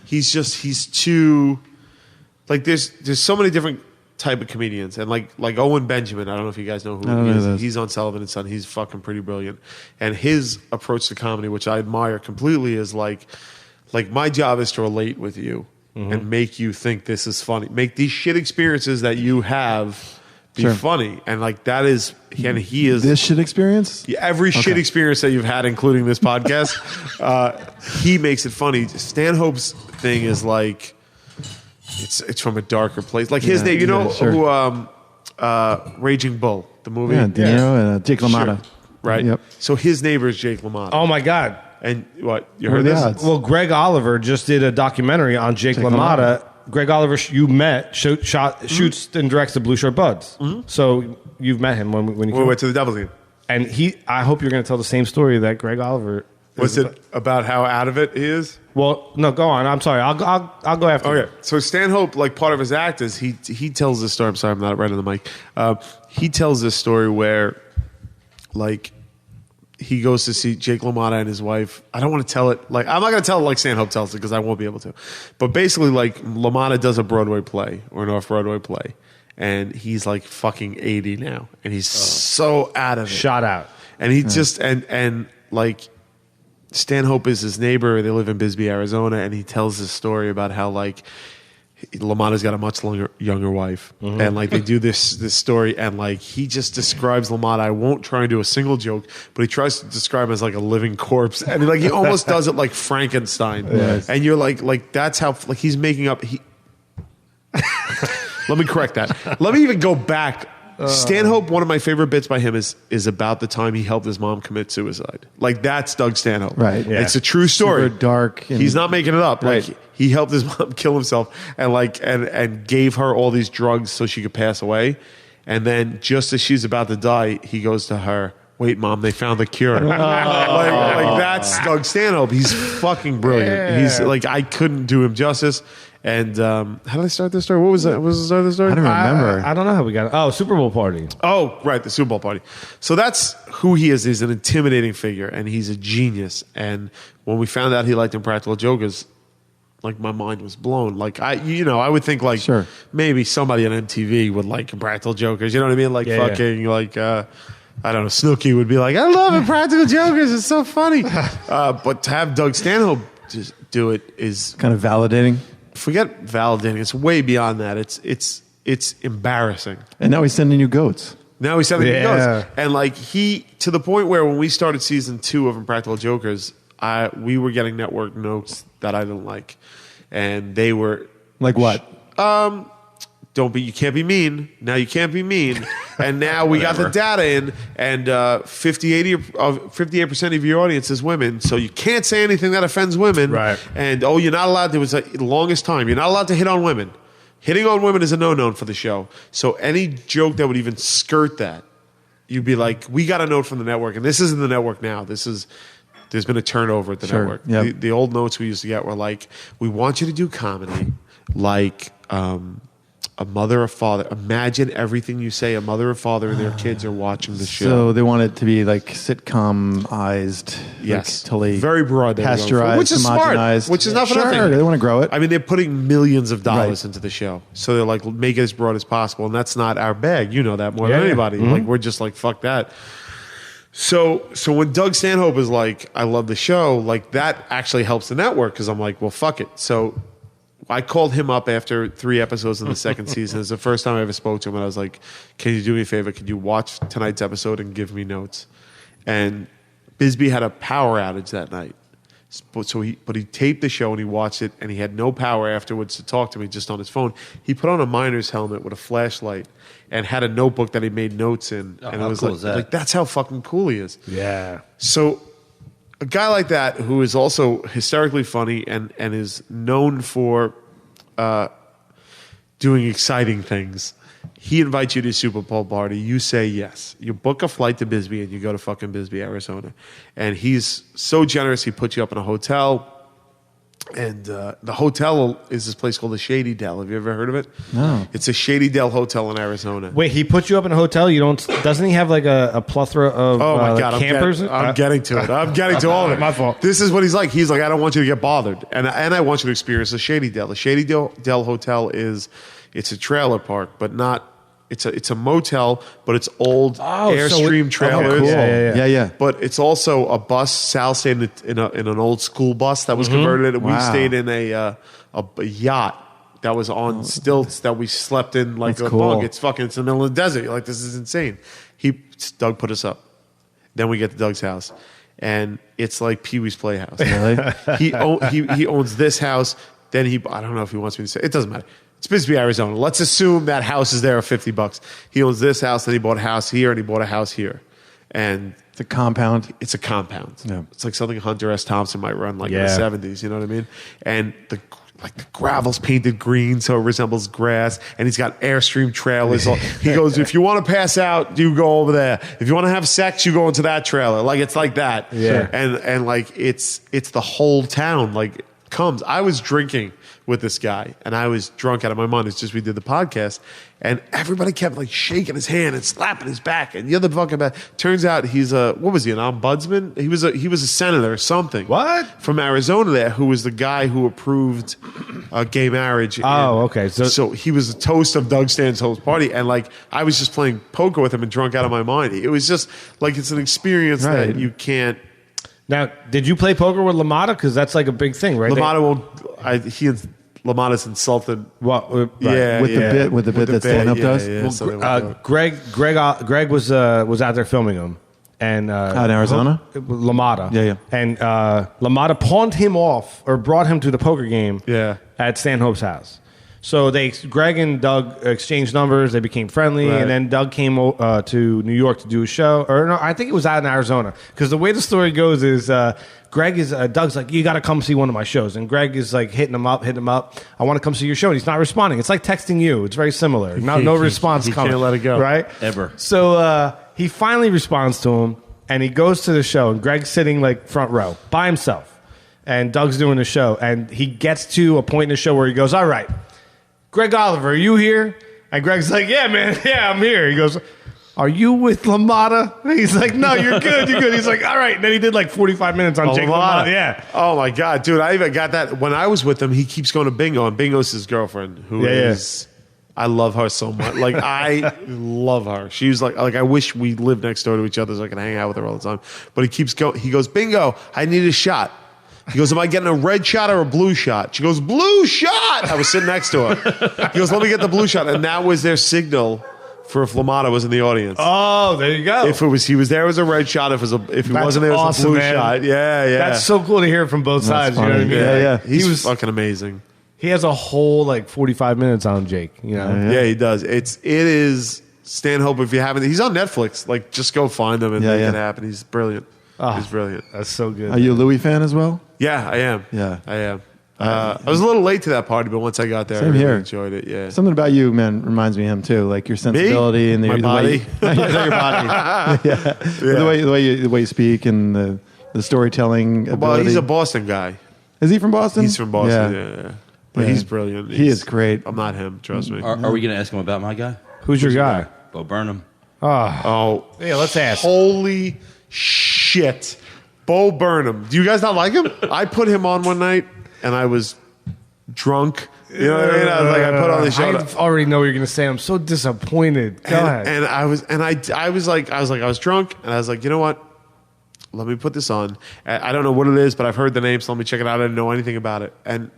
S7: he's too. There's so many different type of comedians, and like Owen Benjamin. I don't know if you guys know who he is. He's on Sullivan and Son. He's fucking pretty brilliant, and his approach to comedy, which I admire completely, is like my job is to relate with you and make you think this is funny. Make these shit experiences that you have be funny, and that is, and he is
S9: this shit experience.
S7: Every shit experience that you've had, including this podcast, he makes it funny. Stanhope's thing is it's from a darker place. His name, who Raging Bull, the movie.
S9: Yeah, De Niro and Jake LaMotta.
S7: Sure. Right.
S9: Yep.
S7: So his neighbor is Jake LaMotta.
S3: Oh my God.
S7: And what? You
S9: What
S7: heard
S9: are the
S7: this?
S9: odds?
S3: Well, Greg Oliver just did a documentary on Jake LaMotta. Greg Oliver, you met, shoots and directs the Blue Shirt Buds. So you've met him when you
S7: We went to the Devil's Game.
S3: And I hope you're going to tell the same story that Greg Oliver.
S7: Was it about how out of it he is?
S3: Well, no, go on. I'm sorry. I'll go after.
S7: Okay. So Stanhope, part of his act is he tells this story. I'm sorry, I'm not right on the mic. He tells this story where, he goes to see Jake LaMotta and his wife. I don't want to tell it. I'm not going to tell it like Stanhope tells it because I won't be able to. But basically, LaMotta does a Broadway play or an off-Broadway play, and he's fucking 80 now, and he's so out of it,
S3: shot out,
S7: and he just and Stanhope is his neighbor. They live in Bisbee, Arizona, and he tells this story about how LaMotta's got a much younger wife, and they do this story, and he just describes LaMotta. I won't try and do a single joke, but he tries to describe him as a living corpse, and he almost does it like Frankenstein.
S3: Yes.
S7: And you're that's how he's making up. Let me correct that. Let me even go back. Stanhope, one of my favorite bits by him is about the time he helped his mom commit suicide. That's Doug Stanhope.
S9: Right.
S3: Yeah.
S7: It's a true story.
S9: Super dark.
S7: He's not making it up.
S9: Right.
S7: He helped his mom kill himself and gave her all these drugs so she could pass away. And then just as she's about to die, he goes to her, "Wait, Mom, they found the cure." That's Doug Stanhope. He's fucking brilliant.
S3: Yeah.
S7: He's I couldn't do him justice. And how did I start this story? What was that? What was the start of the story?
S9: I don't remember.
S3: I don't know how we got it. Oh, Super Bowl party.
S7: Oh, right, the Super Bowl party. So that's who he is. He's an intimidating figure, and he's a genius. And when we found out he liked Impractical Jokers, my mind was blown. I would think
S9: Sure.
S7: maybe somebody on MTV would like Impractical Jokers. You know what I mean? I don't know, Snooki would be like, "I love Impractical Jokers. It's so funny." But to have Doug Stanhope just do it is
S9: Kind of validating.
S7: forget validating. It's way beyond that. It's embarrassing.
S9: And now he's sending you goats.
S7: Now he's sending me
S3: Yeah.
S7: goes. And he, to the point where when we started season 2 of Impractical Jokers, we were getting network notes that I didn't like. And they were
S9: Like what?
S7: you can't be mean. Now you can't be mean. And now we got the data in, and 58% of your audience is women, so you can't say anything that offends women.
S3: Right.
S7: And you're not allowed. There was the longest time you're not allowed to hit on women. Hitting on women is a no-no for the show. So any joke that would even skirt that, you'd be like, we got a note from the network, and this isn't the network now. There's been a turnover at the network.
S9: Yep.
S7: The old notes we used to get were like, we want you to do comedy like a mother or father. Imagine everything you say. A mother or father and their kids are watching the show.
S9: So they want it to be like sitcom-ized.
S7: Yes.
S9: Like, totally
S7: very broad.
S9: pasteurized,
S7: which is smart.
S9: homogenized.
S7: Which is not for
S9: Sure,
S7: nothing.
S9: they want to grow it.
S7: I mean, they're putting millions of dollars
S9: Right.
S7: into the show. So they're like, make it as broad as possible. And that's not our bag. You know that more than
S3: Yeah.
S7: anybody. Like, we're just like, fuck that. So when Doug Stanhope is like, I love the show, like that actually helps the network because I'm like, well, fuck it. So I called him up after 3 episodes in the second season. It's the first time I ever spoke to him, and I was like, can you do me a favor? Could you watch tonight's episode and give me notes? And Bisbee had a power outage that night. So he taped the show and he watched it, and he had no power afterwards to talk to me, just on his phone. He put on a miner's helmet with a flashlight and had a notebook that he made notes in. And it was
S5: cool is that?
S7: like, that's how fucking cool he is.
S3: Yeah.
S7: So a guy like that, who is also hysterically funny and is known for doing exciting things, he invites you to a Super Bowl party. You say yes. You book a flight to Bisbee and you go to fucking Bisbee, Arizona. And he's so generous, he puts you up in a hotel. And the hotel is this place called the Shady Dell. Have you ever heard of it?
S9: No.
S7: It's a Shady Dell hotel in Arizona.
S3: Wait, he put you up in a hotel. You don't? Doesn't he have like a plethora of
S7: Oh my God!
S3: campers?
S7: I'm getting to it. I'm getting to all of it.
S3: My fault.
S7: This is what he's like. He's like, I don't want you to get bothered, and I want you to experience the Shady Dell. The Shady Dell Hotel it's a trailer park, but not. It's a motel, but it's old Airstream trailers.
S3: cool.
S9: Yeah.
S7: But it's also a bus. Sal stayed in an old school bus that was converted. And we
S9: Wow.
S7: stayed in a yacht that was on stilts that we slept in like
S9: That's
S7: a
S9: cool.
S7: bunk. It's in the middle of the desert. You're like, this is insane. Doug put us up. Then we get to Doug's house, and it's like Pee-wee's Playhouse.
S9: Really?
S7: He owns this house. Then I don't know if he wants me to say. It doesn't matter. It's Bisbee, Arizona. Let's assume that house is there for $50. He owns this house, then he bought a house here, and he bought a house here. And
S9: It's a compound.
S7: it's a compound.
S9: Yeah.
S7: It's like something Hunter S. Thompson might run like
S3: Yeah.
S7: in the 70s, you know what I mean? And the gravel's painted green so it resembles grass, and he's got Airstream trailers. He goes, if you want to pass out, you go over there. If you want to have sex, you go into that trailer. Like, it's like that.
S3: Yeah.
S7: And like it's the whole town like comes. I was drinking with this guy, and I was drunk out of my mind. It's just we did the podcast, and everybody kept like shaking his hand and slapping his back, and the other fucking back. Turns out he's an ombudsman? He was a senator or something.
S3: What?
S7: From Arizona there, who was the guy who approved gay marriage.
S3: Oh, okay.
S7: So he was a toast of Doug Stanhope's party, and like I was just playing poker with him and drunk out of my mind. It was just like it's an experience
S9: Right.
S7: that you can't.
S3: Now, did you play poker with LaMotta? Because that's like a big thing, right?
S7: LaMotta won't. LaMotta's insulted.
S3: Right.
S7: Yeah,
S9: With the bit that stand-up does?
S7: Yeah, so they won't do it.
S3: Greg was out there filming him, and
S9: in Arizona?
S3: LaMotta.
S9: Yeah.
S3: And LaMotta pawned him off or brought him to the poker game.
S7: Yeah.
S3: At Stanhope's house. So Greg and Doug exchanged numbers. They became friendly,
S7: Right.
S3: and then Doug came to New York to do a show. Or no, I think it was out in Arizona. Because the way the story goes is Doug's like, you got to come see one of my shows, and Greg is like hitting him up. I want to come see your show, and he's not responding. It's like texting you. It's very similar. No response
S7: he
S3: coming.
S7: can't let it go.
S3: Right?
S8: Ever.
S3: So he finally responds to him, and he goes to the show, and Greg's sitting like front row by himself, and Doug's doing the show, and he gets to a point in the show where he goes, all right, Greg Oliver, are you here? And Greg's like, yeah, man, yeah, I'm here. He goes, are you with LaMotta? And he's like, no, you're good, you're good. He's like, all right. And then he did like 45 minutes on Jake LaMotta. Yeah.
S7: Oh my God, dude! I even got that when I was with him. He keeps going to Bingo, and Bingo's his girlfriend, who is. I love her so much. Like I love her. She's like I wish we lived next door to each other so I could hang out with her all the time. But he keeps going. He goes, Bingo, I need a shot. He goes, am I getting a red shot or a blue shot? She goes, blue shot. I was sitting next to her. He goes, let me get the blue shot. And that was their signal for if LaMotta was in the audience.
S3: Oh, there you go.
S7: If he was there, it was a red shot. If he wasn't there, it was a blue shot. Yeah.
S3: That's so cool to hear from both sides. You know what I mean?
S9: Yeah.
S7: He's fucking amazing.
S3: He has a whole like 45 minutes on Jake. You know?
S7: Yeah, he does. It is Stanhope, if you haven't, he's on Netflix. Like, just go find him and make it happen. He's brilliant. He's brilliant.
S3: That's so good.
S9: Are you a Louis fan as well?
S7: Yeah, I am.
S9: Yeah.
S7: I am. I was a little late to that party, but once I got there, I really enjoyed it. Yeah.
S9: Something about you, man, reminds me of him too. Like your sensibility and
S7: My body.
S9: Your body. The way you speak and the storytelling ability.
S7: Well, he's a Boston guy.
S9: Is he from Boston?
S7: He's from Boston. Yeah. But he's brilliant.
S9: He is great.
S7: I'm not him. Trust me.
S8: Are we going to ask him about my guy?
S3: Who's your guy?
S8: Bo Burnham.
S7: Oh,
S3: yeah. Let's ask.
S7: Holy shit, Bo Burnham. Do you guys not like him? I put him on one night and I was drunk. You know what I mean? I was like, I put on the show.
S3: I already know what you're gonna say. I'm so disappointed. Go ahead.
S7: And I was drunk, and I was like, you know what? Let me put this on. I don't know what it is, but I've heard the name, so let me check it out. I didn't know anything about it. And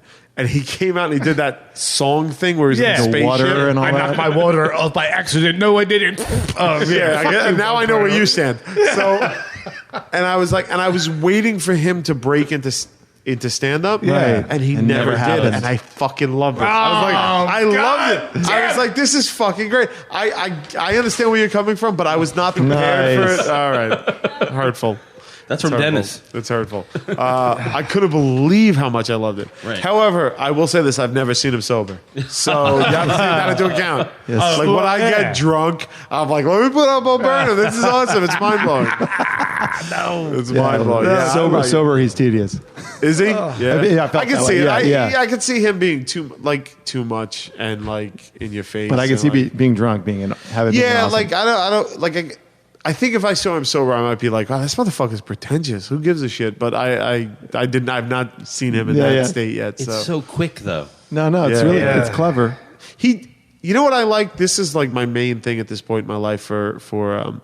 S7: he came out and he did that song thing where he's in the spaceship.
S9: Water and all
S3: I
S9: that.
S3: knocked my water off by accident. No, I didn't.
S7: And now I know where you stand. So, and I was like, and I was waiting for him to break into stand up,
S9: Right.
S7: and he
S9: And
S7: never
S9: never
S7: did,
S9: happened.
S7: and I fucking loved it. I was like, I loved it. I was like, this is fucking great. I understand where you're coming from, but I was not prepared
S9: Nice.
S7: for it. All right, hurtful.
S8: That's from
S7: Hurtful.
S8: Dennis.
S7: It's hurtful. I couldn't believe how much I loved it.
S8: Right.
S7: However, I will say this: I've never seen him sober, so you have to take that into account.
S9: Yes.
S7: Like when I get drunk, I'm like, let me put up Bo Burnham. This is awesome. It's mind blowing. It's mind blowing. Yeah,
S9: Sober, he's tedious.
S7: is he?
S9: I mean, I felt
S7: I can
S9: that
S7: see
S9: way.
S7: it.
S9: Yeah.
S7: I can see him being too much and like in your face.
S9: But I can
S7: and,
S9: see
S7: like,
S9: being drunk, having
S7: yeah,
S9: awesome.
S7: like I don't like. I think if I saw him sober, I might be like, "Oh, this motherfucker's pretentious. Who gives a shit?" But I've not seen him in that state yet.
S8: It's
S7: So,
S8: so quick, though.
S9: No, it's
S7: Yeah.
S9: really
S7: Yeah.
S9: it's clever.
S7: you know what I like? This is like my main thing at this point in my life for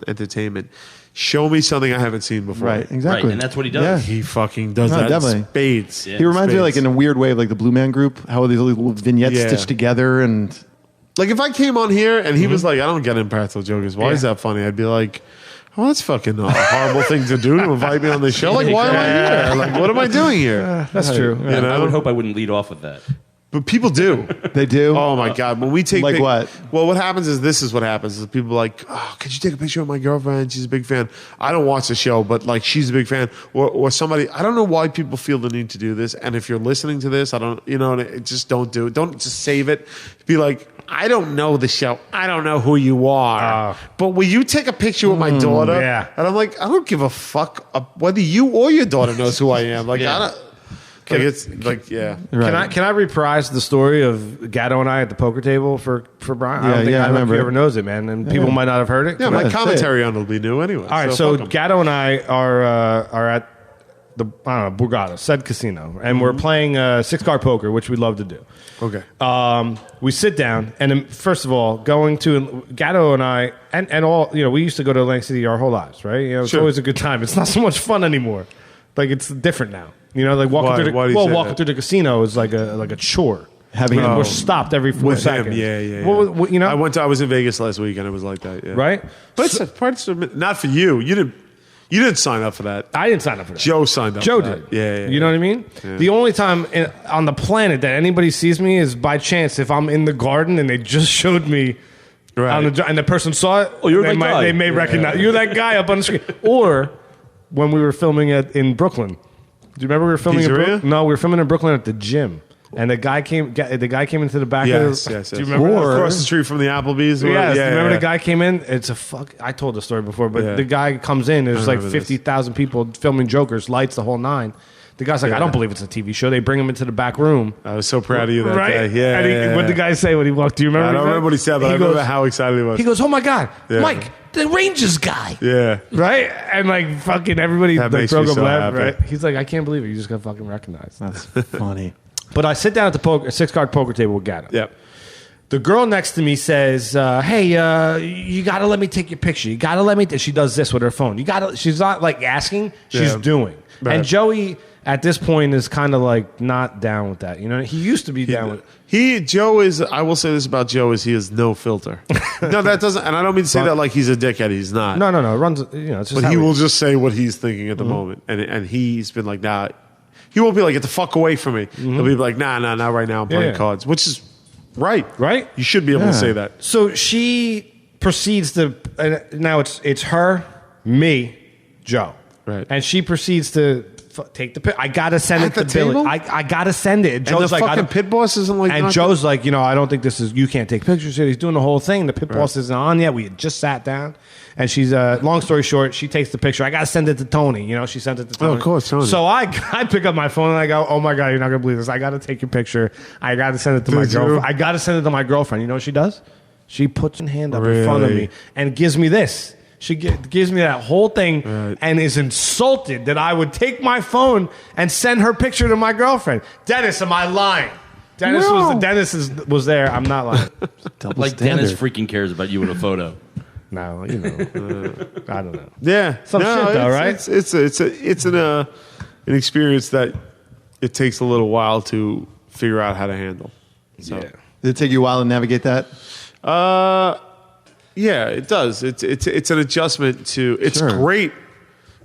S7: entertainment. Show me something I haven't seen before.
S9: Right, exactly.
S8: Right, and that's what he does.
S9: Yeah.
S7: He fucking does
S9: No,
S7: that.
S9: definitely.
S7: In spades.
S8: Yeah.
S9: He reminds me, like,
S7: Spades.
S9: in a weird way of like the Blue Man Group, how these little vignettes
S7: Yeah.
S9: stitched together and
S7: Like if I came on here and he was like, "I don't get Impractical Jokers. Why is that funny?" I'd be like, "Oh, that's fucking a horrible thing to do to invite me on the show. Like, why am I here? Like, what am I doing here?"
S3: That's true.
S7: You know?
S8: I would hope I wouldn't lead off with that.
S7: But people do.
S9: they do.
S7: Oh my god! When we take
S9: Like what?
S7: Well, what happens is this is what happens: is people are like, "Oh, could you take a picture of my girlfriend? She's a big fan." I don't watch the show, but like she's a big fan, or somebody. I don't know why people feel the need to do this. And if you're listening to this, I don't. Just don't do it. Don't just save it. Be like, I don't know the show. I don't know who you are. But will you take a picture with my daughter?
S3: yeah.
S7: And I'm like, I don't give a fuck whether you or your daughter knows who I am. Like, I don't. Like it's like yeah.
S9: Right.
S3: Can I reprise the story of Gatto and I at the poker table for Brian? I don't think
S9: I remember
S3: he
S9: it.
S3: ever knows it, man, and people might not have heard it.
S7: Yeah, my
S9: Say it.
S7: commentary on it will be new anyway.
S3: All right, so
S7: fuck 'em.
S3: Gatto and I are at the Borgata, said casino, and we're playing 6-card poker, which we love to do.
S7: Okay.
S3: We sit down, and then, first of all, going to Gatto and I, and all, we used to go to Atlantic City our whole lives, right? It's
S7: Sure.
S3: always a good time. It's not so much fun anymore. Like, it's different now. Like walking
S7: Why?
S3: through
S7: Why do you say
S3: walking
S7: that?
S3: through the casino is like a chore.
S9: Having
S3: We're stopped every 4
S7: With
S3: seconds.
S7: him, yeah.
S3: What,
S7: I was in Vegas last week and it was like that, yeah.
S3: right?
S7: But it's not for you. You didn't sign up for that.
S3: I didn't sign up for that.
S7: Joe signed up.
S3: Joe
S7: for
S3: did.
S7: that. Yeah.
S3: You know what I mean?
S7: Yeah.
S3: The only time on the planet that anybody sees me is by chance if I'm in the garden and they just showed me
S7: Right.
S3: and the person saw it.
S8: Oh, you're
S3: they
S8: that guy.
S3: They may recognize you're that guy up on the screen. Or when we were filming in Brooklyn. Do you remember we were filming in
S7: Pizzeria?
S3: Brooklyn? No, we were filming in Brooklyn at the gym. And the guy came into the back
S7: Yes,
S3: of the...
S7: yes.
S3: Do you remember that?
S7: Across the street from the Applebee's?
S3: Yes,
S7: Yeah,
S3: remember
S7: yeah.
S3: the guy came in? It's a fuck. I told the story before, but
S7: Yeah.
S3: the guy comes in. There's like
S7: remember this.
S3: 50,000 people filming Jokers, lights, the whole nine. The guy's like, I don't believe it's a TV show. They bring him into the back room.
S7: I was so proud of you that
S3: Right?
S7: day. Yeah,
S3: And
S7: yeah,
S3: what did the guy say when he walked? Do you remember?
S7: I don't remember what he said, but I remember how excited he was.
S3: He goes, "Oh my god,
S7: Yeah.
S3: Mike, the Rangers guy."
S7: Yeah.
S3: Right? And like fucking everybody
S7: That
S3: like
S7: makes
S3: broke
S7: me
S3: up
S7: so
S3: laugh,
S7: happy.
S3: right? He's like, I can't believe it. You just got fucking recognized.
S9: That's funny.
S3: But I sit down at the 6-card poker table with Gatto.
S7: Yep.
S3: The girl next to me says, "Hey, you got to let me take your picture. You got to let me." She does this with her phone. She's not like asking. She's
S7: Yeah.
S3: doing.
S7: Right.
S3: And Joey at this point is kind of like not down with that. He used to be down with.
S7: Joe is. I will say this about Joe: is he has no filter. No, that doesn't. And I don't mean to say that like he's a dickhead. He's not.
S3: No. It runs. It's just
S7: But
S3: how
S7: he
S3: it
S7: will
S3: is.
S7: just say what he's thinking at the moment, and he's been like, nah. He won't be like, get the fuck away from me. He'll be like, nah, not right now. I'm playing
S3: Yeah.
S7: cards, which is right.
S3: Right?
S7: You should be able to say that.
S3: So she proceeds to now it's her, me, Joe,
S7: Right.
S3: and she proceeds to take the pit. I gotta send
S7: At
S3: it to
S7: the
S3: Billy.
S7: table?
S3: I gotta send it. And
S7: And
S3: Joe's
S7: the
S3: like, I
S7: fucking
S3: don't-
S7: pit boss isn't like.
S3: and
S7: not-
S3: Joe's like, I don't think this is. You can't take pictures here. He's doing the whole thing. The pit boss isn't on yet. We had just sat down, and she's. Long story short, she takes the picture. I gotta send it to Tony. She sent it to Tony.
S7: of course, Tony.
S3: So I pick up my phone and I go, oh my god, you're not gonna believe this. I gotta take your picture. I gotta send it to my
S7: Did you?
S3: girlfriend. I gotta send it to my girlfriend. You know what she does? She puts her hand up in front of
S7: Really?
S3: me and gives me this. She gives me that whole thing and is insulted that I would take my phone and send her picture to my girlfriend. Dennis, am I lying? Dennis was there. I'm not lying.
S9: Double
S8: Like
S9: standard.
S8: Dennis freaking cares about you in a photo.
S3: No, I don't know.
S7: Yeah,
S3: Some shit though, right?
S7: It's an experience that it takes a little while to figure out how to handle. So.
S3: Yeah.
S9: Did it take you a while to navigate that?
S7: Yeah, it does. It's an adjustment to. It's
S9: Sure.
S7: great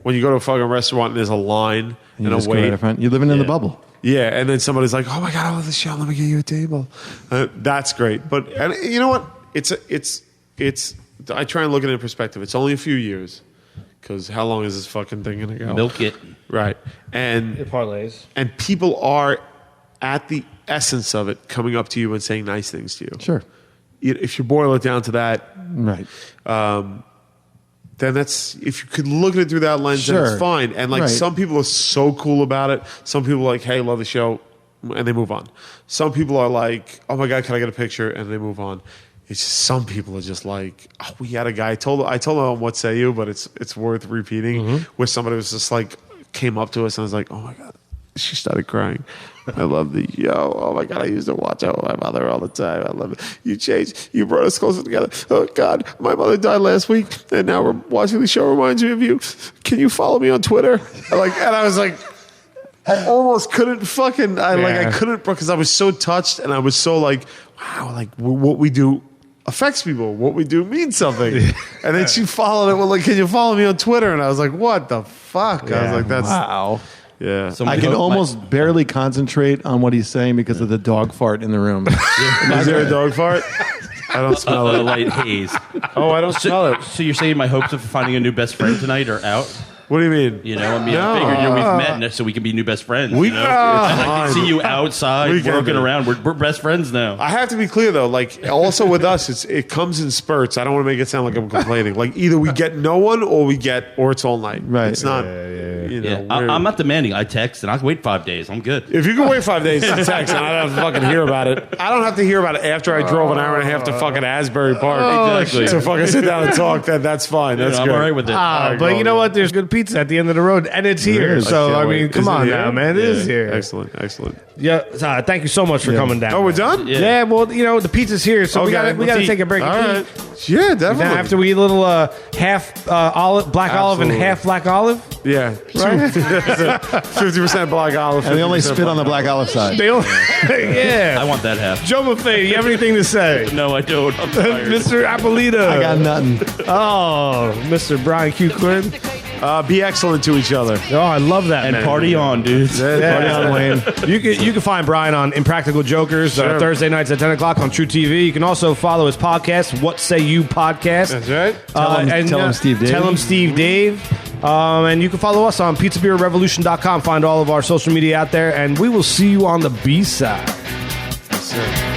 S7: when you go to a fucking restaurant and there's a line
S9: You
S7: and a
S9: just go right
S7: wait.
S9: in front. You're living in the bubble.
S7: Yeah, and then somebody's like, "Oh my god, I love the show. Let me get you a table." That's great. But and you know what? It's. I try and look at it in perspective. It's only a few years, because how long is this fucking thing gonna go?
S8: Milk it.
S7: Right, and
S3: Parlays.
S7: and people are at the essence of it coming up to you and saying nice things to you.
S9: Sure.
S7: If you boil it down to that,
S9: Right.
S7: then that's, if you could look at it through that lens, then
S9: Sure.
S7: it's fine. And like
S9: Right.
S7: some people are so cool about it. Some people are like, hey, love the show, and they move on. Some people are like, oh my god, can I get a picture? And they move on. It's just, some people are just like, oh, we had a guy. I told him on What Say You, but it's worth repeating. Where somebody was just like, came up to us and was like, oh my god, she started crying. I love the yo. Oh my god, I used to watch out with my mother all the time. I love it. You changed. You brought us closer together. Oh god, my mother died last week, and now we're watching the show. Reminds me of you. Can you follow me on Twitter? And I was like, I almost couldn't fucking. I couldn't, because I was so touched, and I was so like, wow, like what we do affects people. What we do means something. And then she followed it with like, can you follow me on Twitter? And I was like, what the fuck? I was like, that's
S9: Wow.
S7: yeah.
S8: So
S9: I can almost barely concentrate on what he's saying because of the dog fart in the room.
S7: Is there a dog fart? I don't smell
S8: a
S7: it.
S8: light haze.
S7: Oh, I don't smell it.
S8: So you're saying my hopes of finding a new best friend tonight are out?
S7: What do you mean?
S8: You know, I mean,
S7: No.
S8: I figured we've met so we can be new best friends.
S7: We-
S8: you know? I can see you
S7: We
S8: outside
S7: can
S8: working
S7: be.
S8: around. We're best friends now.
S7: I have to be clear though, like also with us, it comes in spurts. I don't want to make it sound like I'm complaining. Like either we get no one or it's all night.
S9: Right.
S7: It's not. You know,
S8: Yeah,
S7: we're-
S8: I'm not demanding. I text and I can wait 5 days. I'm good.
S7: If you can wait 5 days to text and I don't have to fucking hear about it, I don't have to hear about it after I drove an hour and a half to fucking Asbury Park.
S8: Exactly.
S7: To fucking sit down and talk, that's fine. That's
S8: I'm
S7: good.
S8: all right with it.
S3: But you know what? There's good pizza at the end of the road, and it's here.
S7: I
S3: So
S7: can't
S3: I
S7: wait.
S3: mean, come
S7: Is it
S3: on
S7: here?
S3: now, man. It is here.
S7: Excellent.
S3: Yeah. Thank you so much for coming down.
S7: Oh, we're
S3: man.
S7: done?
S3: Yeah. Well, the pizza's here, so we
S7: Okay,
S3: got to
S7: let's
S3: take a
S7: eat.
S3: break.
S7: All
S3: and
S7: right.
S3: eat.
S7: Yeah, definitely.
S3: Now, after we eat a little half black olive and
S7: Absolutely.
S3: half black olive.
S7: Yeah. 50% black olive.
S9: And they only
S7: 50%
S9: spit on the black olive side.
S3: They only, yeah.
S8: I want that half.
S3: Joe Maffei, you have anything to say?
S8: No, I don't. I'm tired.
S3: Mr. Apolito.
S9: I got nothing.
S3: Oh, Mr. Brian Q. Quinn.
S7: Be excellent to each other.
S3: Oh, I love that,
S8: And
S3: man.
S8: party on, dudes.
S3: Party on, Wayne. You can find Brian on Impractical Jokers Thursday nights at 10 o'clock on truTV. You can also follow his podcast, What Say You Podcast.
S7: That's right.
S9: Tell him Steve Dave.
S3: Tell him Steve Dave. And you can follow us on pizzabeerrevolution.com. Find all of our social media out there, and we will see you on the B-side.
S7: Yes, sir.